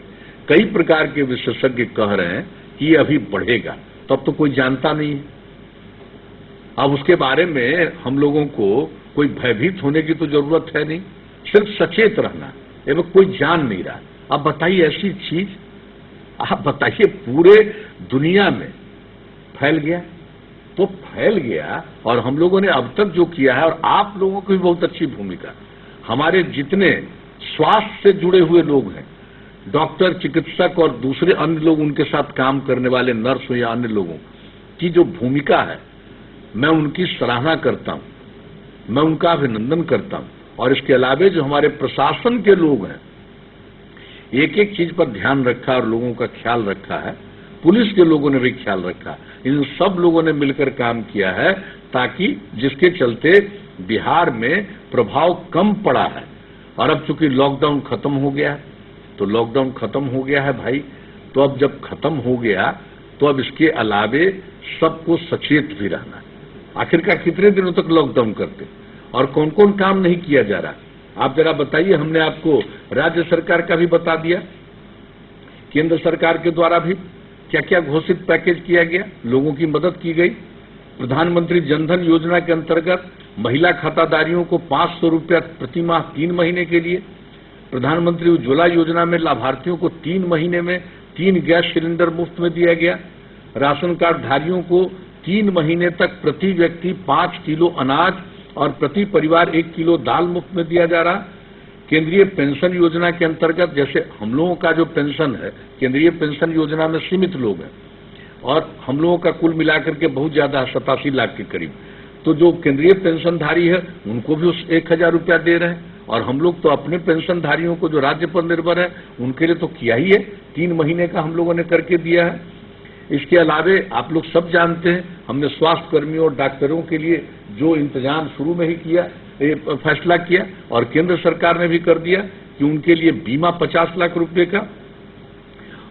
कई प्रकार के विशेषज्ञ कह रहे हैं कि ये अभी बढ़ेगा, तब तो कोई जानता नहीं है। अब उसके बारे में हम लोगों को कोई भयभीत होने की तो जरूरत है नहीं, सिर्फ सचेत रहना। एवं कोई जान नहीं रहा। अब बताइए ऐसी चीज, आप बताइए पूरे दुनिया में फैल गया तो फैल गया, और हम लोगों ने अब तक जो किया है, और आप लोगों की भी बहुत अच्छी भूमिका, हमारे जितने स्वास्थ्य से जुड़े हुए लोग हैं, डॉक्टर, चिकित्सक और दूसरे अन्य लोग, उनके साथ काम करने वाले नर्स या अन्य लोगों की जो भूमिका है, मैं उनकी सराहना करता हूं, मैं उनका अभिनंदन करता हूं। और इसके अलावा जो हमारे प्रशासन के लोग हैं, एक एक चीज पर ध्यान रखा और लोगों का ख्याल रखा है, पुलिस के लोगों ने भी ख्याल रखा, इन सब लोगों ने मिलकर काम किया है, ताकि जिसके चलते बिहार में प्रभाव कम पड़ा है। और अब चूंकि लॉकडाउन खत्म हो गया है, तो लॉकडाउन खत्म हो गया है भाई, तो अब जब खत्म हो गया तो अब इसके अलावे सबको सचेत भी रहना है। आखिरकार कितने दिनों तक लॉकडाउन करते, और कौन कौन काम नहीं किया जा रहा, आप जरा बताइए। हमने आपको राज्य सरकार का भी बता दिया, केंद्र सरकार के द्वारा भी क्या क्या घोषित पैकेज किया गया, लोगों की मदद की गई। प्रधानमंत्री जनधन योजना के अंतर्गत महिला खाताधारियों को 500 रुपया प्रति माह 3 महीने के लिए, प्रधानमंत्री उज्ज्वला योजना में लाभार्थियों को 3 महीने में 3 गैस सिलेंडर मुफ्त में दिया गया। राशन कार्ड धारियों को 3 महीने तक प्रति व्यक्ति 5 किलो अनाज और प्रति परिवार 1 किलो दाल मुफ्त में दिया जा रहा। केंद्रीय पेंशन योजना के अंतर्गत, जैसे हम लोगों का जो पेंशन है, केंद्रीय पेंशन योजना में सीमित लोग हैं और हम लोगों का कुल मिलाकर के बहुत ज्यादा 87 लाख के करीब, तो जो केंद्रीय पेंशनधारी है उनको भी उस 1000 रुपया दे रहे हैं। और हम लोग तो अपने पेंशनधारियों को जो राज्य पर निर्भर है उनके लिए तो किया ही है, 3 महीने का हम लोगों ने करके दिया है। इसके अलावे आप लोग सब जानते हैं, हमने स्वास्थ्य कर्मियों और डॉक्टरों के लिए जो इंतजाम शुरू में ही किया, फैसला किया और केंद्र सरकार ने भी कर दिया कि उनके लिए बीमा 50 लाख रुपए का।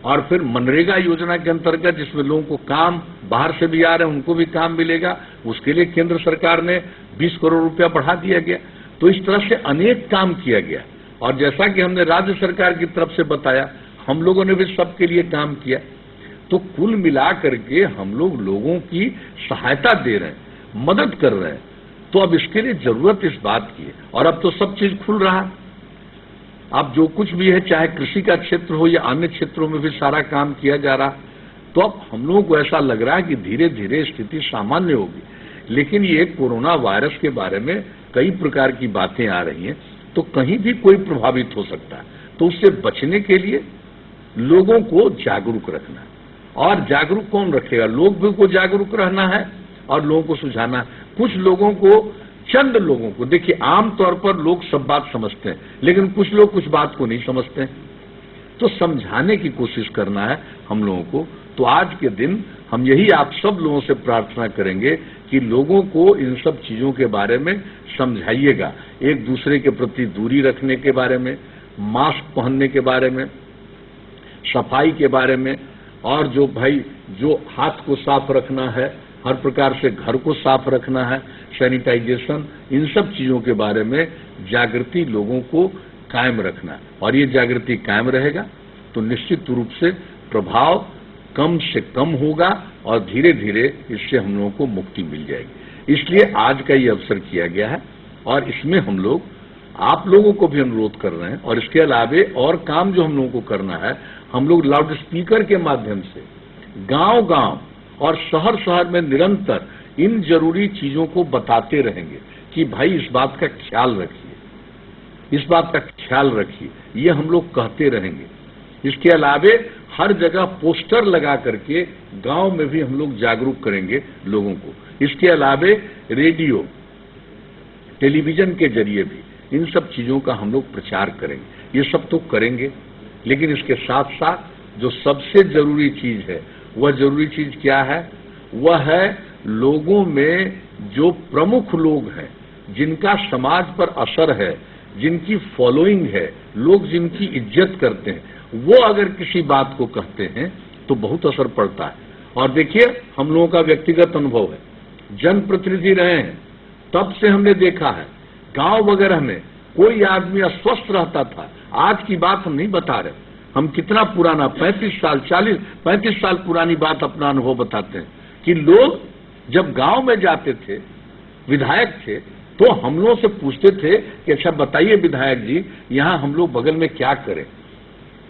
और फिर मनरेगा योजना के अंतर्गत जिसमें लोगों को काम बाहर से भी आ रहे हैं उनको भी काम मिलेगा, उसके लिए केंद्र सरकार ने 20 करोड़ रुपया बढ़ा दिया गया। तो इस तरह से अनेक काम किया गया और जैसा कि हमने राज्य सरकार की तरफ से बताया, हम लोगों ने भी सबके लिए काम किया। तो कुल मिला करके हम लोग लोगों की सहायता दे रहे हैं, मदद कर रहे हैं। तो अब इसके लिए जरूरत इस बात की है और अब तो सब चीज खुल रहा है। अब जो कुछ भी है, चाहे कृषि का क्षेत्र हो या अन्य क्षेत्रों में भी सारा काम किया जा रहा। तो अब हम लोगों को ऐसा लग रहा है कि धीरे धीरे स्थिति सामान्य होगी। लेकिन ये कोरोना वायरस के बारे में कई प्रकार की बातें आ रही हैं, तो कहीं भी कोई प्रभावित हो सकता है। तो उससे बचने के लिए लोगों को जागरूक रखना है। और जागरूक कौन रखेगा? लोग भी को जागरूक रहना है और लोगों को सुझाना है। कुछ लोगों को, चंद लोगों को, देखिए आमतौर पर लोग सब बात समझते हैं, लेकिन कुछ लोग कुछ बात को नहीं समझते हैं, तो समझाने की कोशिश करना है हम लोगों को। तो आज के दिन हम यही आप सब लोगों से प्रार्थना करेंगे कि लोगों को इन सब चीजों के बारे में समझाइएगा, एक दूसरे के प्रति दूरी रखने के बारे में, मास्क पहनने के बारे में, सफाई के बारे में, और जो भाई जो हाथ को साफ रखना है, हर प्रकार से घर को साफ रखना है, सैनिटाइजेशन, इन सब चीजों के बारे में जागृति लोगों को कायम रखना। और ये जागृति कायम रहेगा तो निश्चित रूप से प्रभाव कम से कम होगा और धीरे धीरे इससे हम लोगों को मुक्ति मिल जाएगी। इसलिए आज का ये अवसर किया गया है और इसमें हम लोग आप लोगों को भी अनुरोध कर रहे हैं। और इसके अलावे और काम जो हम लोगों को करना है, हम लोग लाउड स्पीकर के माध्यम से गांव गांव और शहर शहर में निरंतर इन जरूरी चीजों को बताते रहेंगे कि भाई इस बात का ख्याल रखिए, इस बात का ख्याल रखिए, ये हम लोग कहते रहेंगे। इसके अलावे हर जगह पोस्टर लगा करके गांव में भी हम लोग जागरूक करेंगे लोगों को। इसके अलावे रेडियो, टेलीविजन के जरिए भी इन सब चीजों का हम लोग प्रचार करेंगे। ये सब तो करेंगे, लेकिन इसके साथ साथ जो सबसे जरूरी चीज है, वह जरूरी चीज क्या है? वह है लोगों में जो प्रमुख लोग हैं, जिनका समाज पर असर है, जिनकी फॉलोइंग है, लोग जिनकी इज्जत करते हैं, वो अगर किसी बात को कहते हैं तो बहुत असर पड़ता है। और देखिए, हम लोगों का व्यक्तिगत अनुभव है, जनप्रतिनिधि रहे हैं, तब से हमने देखा है गांव वगैरह में कोई आदमी अस्वस्थ रहता था। आज की बात हम नहीं बता रहे, हम कितना पुराना 35 साल पुरानी बात अपना अनुभव बताते हैं कि लोग जब गांव में जाते थे, विधायक थे, तो हम लोगों से पूछते थे कि अच्छा बताइए विधायक जी, यहां हम लोग बगल में क्या करें।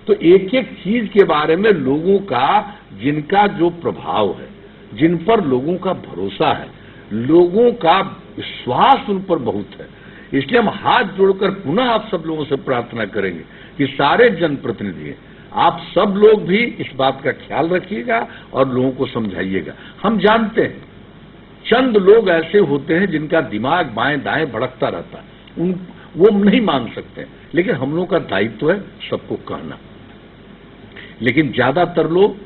तो एक एक चीज के बारे में लोगों का, जिनका जो प्रभाव है, जिन पर लोगों का भरोसा है, लोगों का विश्वास उन पर बहुत है। इसलिए हम हाथ जोड़कर पुनः आप सब लोगों से प्रार्थना करेंगे कि सारे जनप्रतिनिधि, आप सब लोग भी इस बात का ख्याल रखिएगा और लोगों को समझाइएगा। हम जानते हैं चंद लोग ऐसे होते हैं जिनका दिमाग बाएं दाएं भड़कता रहता है, वो नहीं मान सकते, लेकिन हम लोगों का दायित्व है सबको कहना। लेकिन ज्यादातर लोग,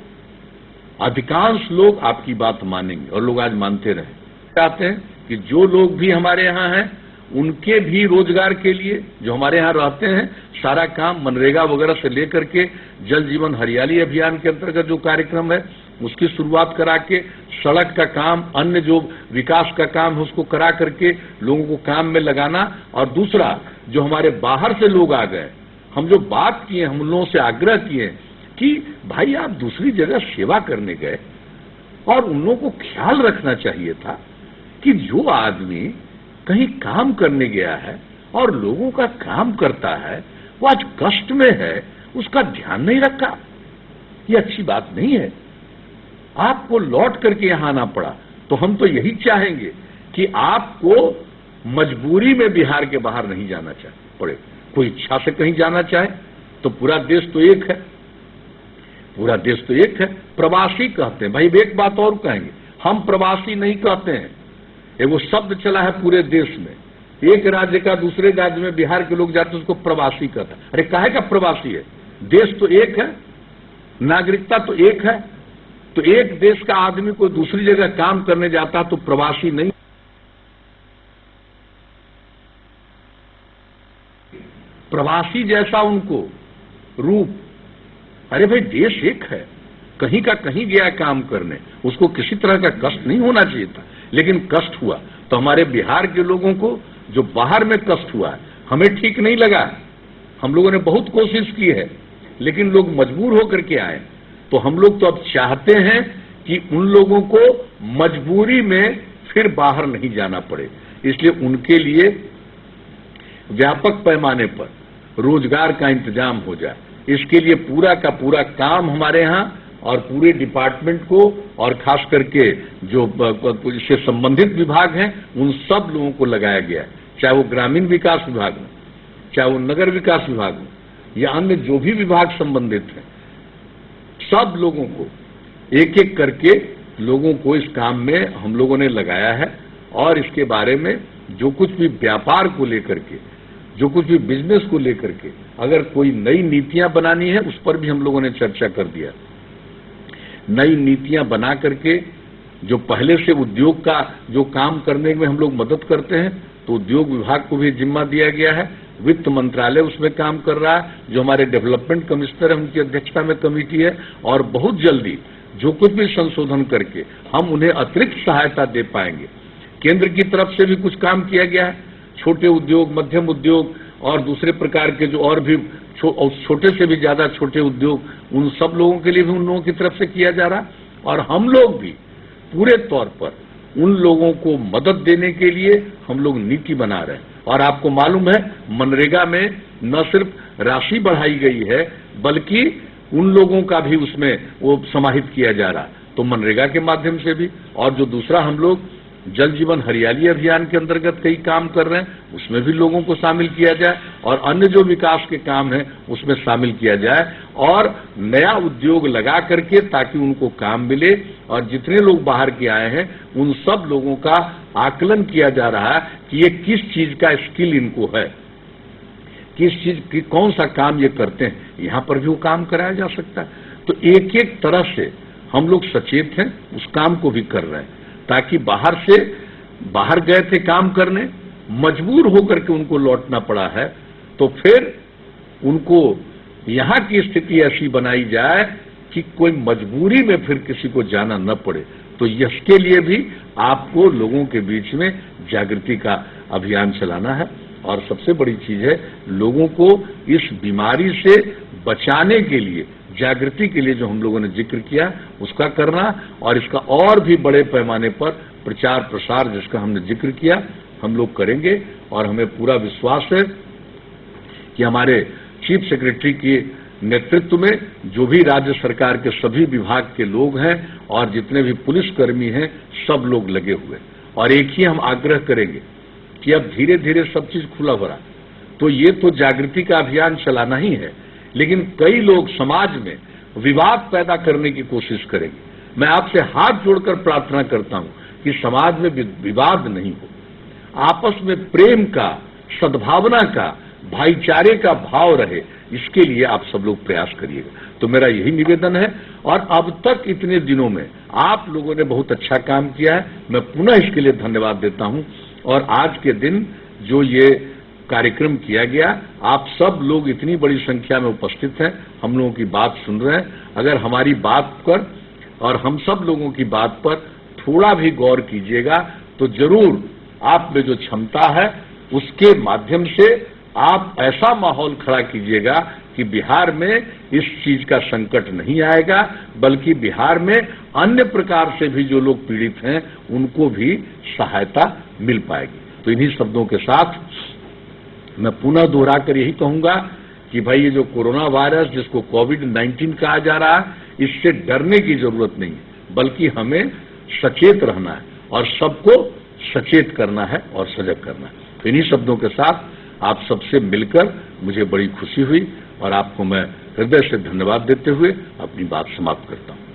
अधिकांश लोग आपकी बात मानेंगे और लोग आज मानते रहे। चाहते हैं कि जो लोग भी हमारे यहाँ हैं उनके भी रोजगार के लिए, जो हमारे यहाँ रहते हैं, सारा काम मनरेगा वगैरह से लेकर के जल जीवन हरियाली अभियान के अंतर्गत जो कार्यक्रम है उसकी शुरुआत करा के, सड़क का काम, अन्य जो विकास का काम है उसको करा करके लोगों को काम में लगाना। और दूसरा, जो हमारे बाहर से लोग आ गए, हम जो बात किए, हम लोगों से आग्रह किए कि भाई आप दूसरी जगह सेवा करने गए और उन लोगों को ख्याल रखना चाहिए था कि जो आदमी कहीं काम करने गया है और लोगों का काम करता है, वो आज कष्ट में है, उसका ध्यान नहीं रखा। ये अच्छी बात नहीं है। आपको लौट करके यहां आना पड़ा, तो हम तो यही चाहेंगे कि आपको मजबूरी में बिहार के बाहर नहीं जाना पड़े। कोई इच्छा से कहीं जाना चाहे तो पूरा देश तो एक है, पूरा देश तो एक है। प्रवासी कहते हैं, भाई एक बात और कहेंगे, हम प्रवासी नहीं कहते हैं। एक वो शब्द चला है पूरे देश में, एक राज्य का दूसरे राज्य में बिहार के लोग जाते हैं उसको प्रवासी कहता है। अरे काहे का प्रवासी है? देश तो एक है, नागरिकता तो एक है। तो एक देश का आदमी कोई दूसरी जगह काम करने जाता तो प्रवासी नहीं। प्रवासी जैसा उनको रूप। अरे भाई देश एक है, कहीं का कहीं गया काम करने, उसको किसी तरह का कष्ट नहीं होना चाहिए था, लेकिन कष्ट हुआ। तो हमारे बिहार के लोगों को जो बाहर में कष्ट हुआ है, हमें ठीक नहीं लगा। हम लोगों ने बहुत कोशिश की है, लेकिन लोग मजबूर होकर के आए। तो हम लोग तो अब चाहते हैं कि उन लोगों को मजबूरी में फिर बाहर नहीं जाना पड़े, इसलिए उनके लिए व्यापक पैमाने पर रोजगार का इंतजाम हो जाए। इसके लिए पूरा का पूरा काम हमारे यहाँ और पूरे डिपार्टमेंट को और खास करके जो इससे संबंधित विभाग हैं उन सब लोगों को लगाया गया है, चाहे वो ग्रामीण विकास विभाग में, चाहे वो नगर विकास विभाग में या अन्य जो भी विभाग संबंधित हैं, सब लोगों को एक एक करके लोगों को इस काम में हम लोगों ने लगाया है। और इसके बारे में जो कुछ भी व्यापार को लेकर के, जो कुछ भी बिजनेस को लेकर के अगर कोई नई नीतियां बनानी है, उस पर भी हम लोगों ने चर्चा कर दिया। नई नीतियां बना करके जो पहले से उद्योग का जो काम करने में हम लोग मदद करते हैं, तो उद्योग विभाग को भी जिम्मा दिया गया है। वित्त मंत्रालय उसमें काम कर रहा है, जो हमारे डेवलपमेंट कमिश्नर है उनकी अध्यक्षता में कमेटी है। और बहुत जल्दी जो कुछ भी संशोधन करके हम उन्हें अतिरिक्त सहायता दे पाएंगे। केंद्र की तरफ से भी कुछ काम किया गया है, छोटे उद्योग, मध्यम उद्योग और दूसरे प्रकार के जो और भी छोटे से भी ज्यादा छोटे उद्योग, उन सब लोगों के लिए भी उन लोगों की तरफ से किया जा रहा। और हम लोग भी पूरे तौर पर उन लोगों को मदद देने के लिए हम लोग नीति बना रहे हैं। और आपको मालूम है मनरेगा में न सिर्फ राशि बढ़ाई गई है, बल्कि उन लोगों का भी उसमें वो समाहित किया जा रहा है। तो मनरेगा के माध्यम से भी, और जो दूसरा हम लोग जल जीवन हरियाली अभियान के अंतर्गत कई काम कर रहे हैं, उसमें भी लोगों को शामिल किया जाए और अन्य जो विकास के काम हैं उसमें शामिल किया जाए और नया उद्योग लगा करके ताकि उनको काम मिले। और जितने लोग बाहर के आए हैं उन सब लोगों का आकलन किया जा रहा है कि ये किस चीज का स्किल इनको है, किस चीज की कौन सा काम ये करते हैं, यहां पर भी वो काम कराया जा सकता है। तो एक एक तरह से हम लोग सचेत हैं, उस काम को भी कर रहे हैं, ताकि बाहर गए थे काम करने, मजबूर होकर के उनको लौटना पड़ा है, तो फिर उनको यहां की स्थिति ऐसी बनाई जाए कि कोई मजबूरी में फिर किसी को जाना न पड़े। तो इसके लिए भी आपको लोगों के बीच में जागृति का अभियान चलाना है। और सबसे बड़ी चीज है लोगों को इस बीमारी से बचाने के लिए, जागृति के लिए जो हम लोगों ने जिक्र किया उसका करना, और इसका और भी बड़े पैमाने पर प्रचार प्रसार जिसका हमने जिक्र किया हम लोग करेंगे। और हमें पूरा विश्वास है कि हमारे चीफ सेक्रेटरी के नेतृत्व में जो भी राज्य सरकार के सभी विभाग के लोग हैं और जितने भी पुलिसकर्मी हैं सब लोग लगे हुए। और एक ही हम आग्रह करेंगे कि अब धीरे धीरे सब चीज खुला हो रहा, तो ये तो जागृति का अभियान चलाना ही है, लेकिन कई लोग समाज में विवाद पैदा करने की कोशिश करेंगे। मैं आपसे हाथ जोड़कर प्रार्थना करता हूं कि समाज में विवाद नहीं हो, आपस में प्रेम का, सद्भावना का, भाईचारे का भाव रहे, इसके लिए आप सब लोग प्रयास करिएगा। तो मेरा यही निवेदन है। और अब तक इतने दिनों में आप लोगों ने बहुत अच्छा काम किया है, मैं पुनः इसके लिए धन्यवाद देता हूं। और आज के दिन जो ये कार्यक्रम किया गया, आप सब लोग इतनी बड़ी संख्या में उपस्थित हैं, हम लोगों की बात सुन रहे हैं। अगर हमारी बात पर और हम सब लोगों की बात पर थोड़ा भी गौर कीजिएगा तो जरूर आप में जो क्षमता है उसके माध्यम से आप ऐसा माहौल खड़ा कीजिएगा कि बिहार में इस चीज का संकट नहीं आएगा, बल्कि बिहार में अन्य प्रकार से भी जो लोग पीड़ित हैं उनको भी सहायता मिल पाएगी। तो इन्हीं शब्दों के साथ मैं पुनः दोहराकर यही कहूंगा कि भाई ये जो कोरोना वायरस जिसको कोविड-19 कहा जा रहा है, इससे डरने की जरूरत नहीं है, बल्कि हमें सचेत रहना है और सबको सचेत करना है और सजग करना है। तो इन्हीं शब्दों के साथ आप सबसे मिलकर मुझे बड़ी खुशी हुई और आपको मैं हृदय से धन्यवाद देते हुए अपनी बात समाप्त करता हूं।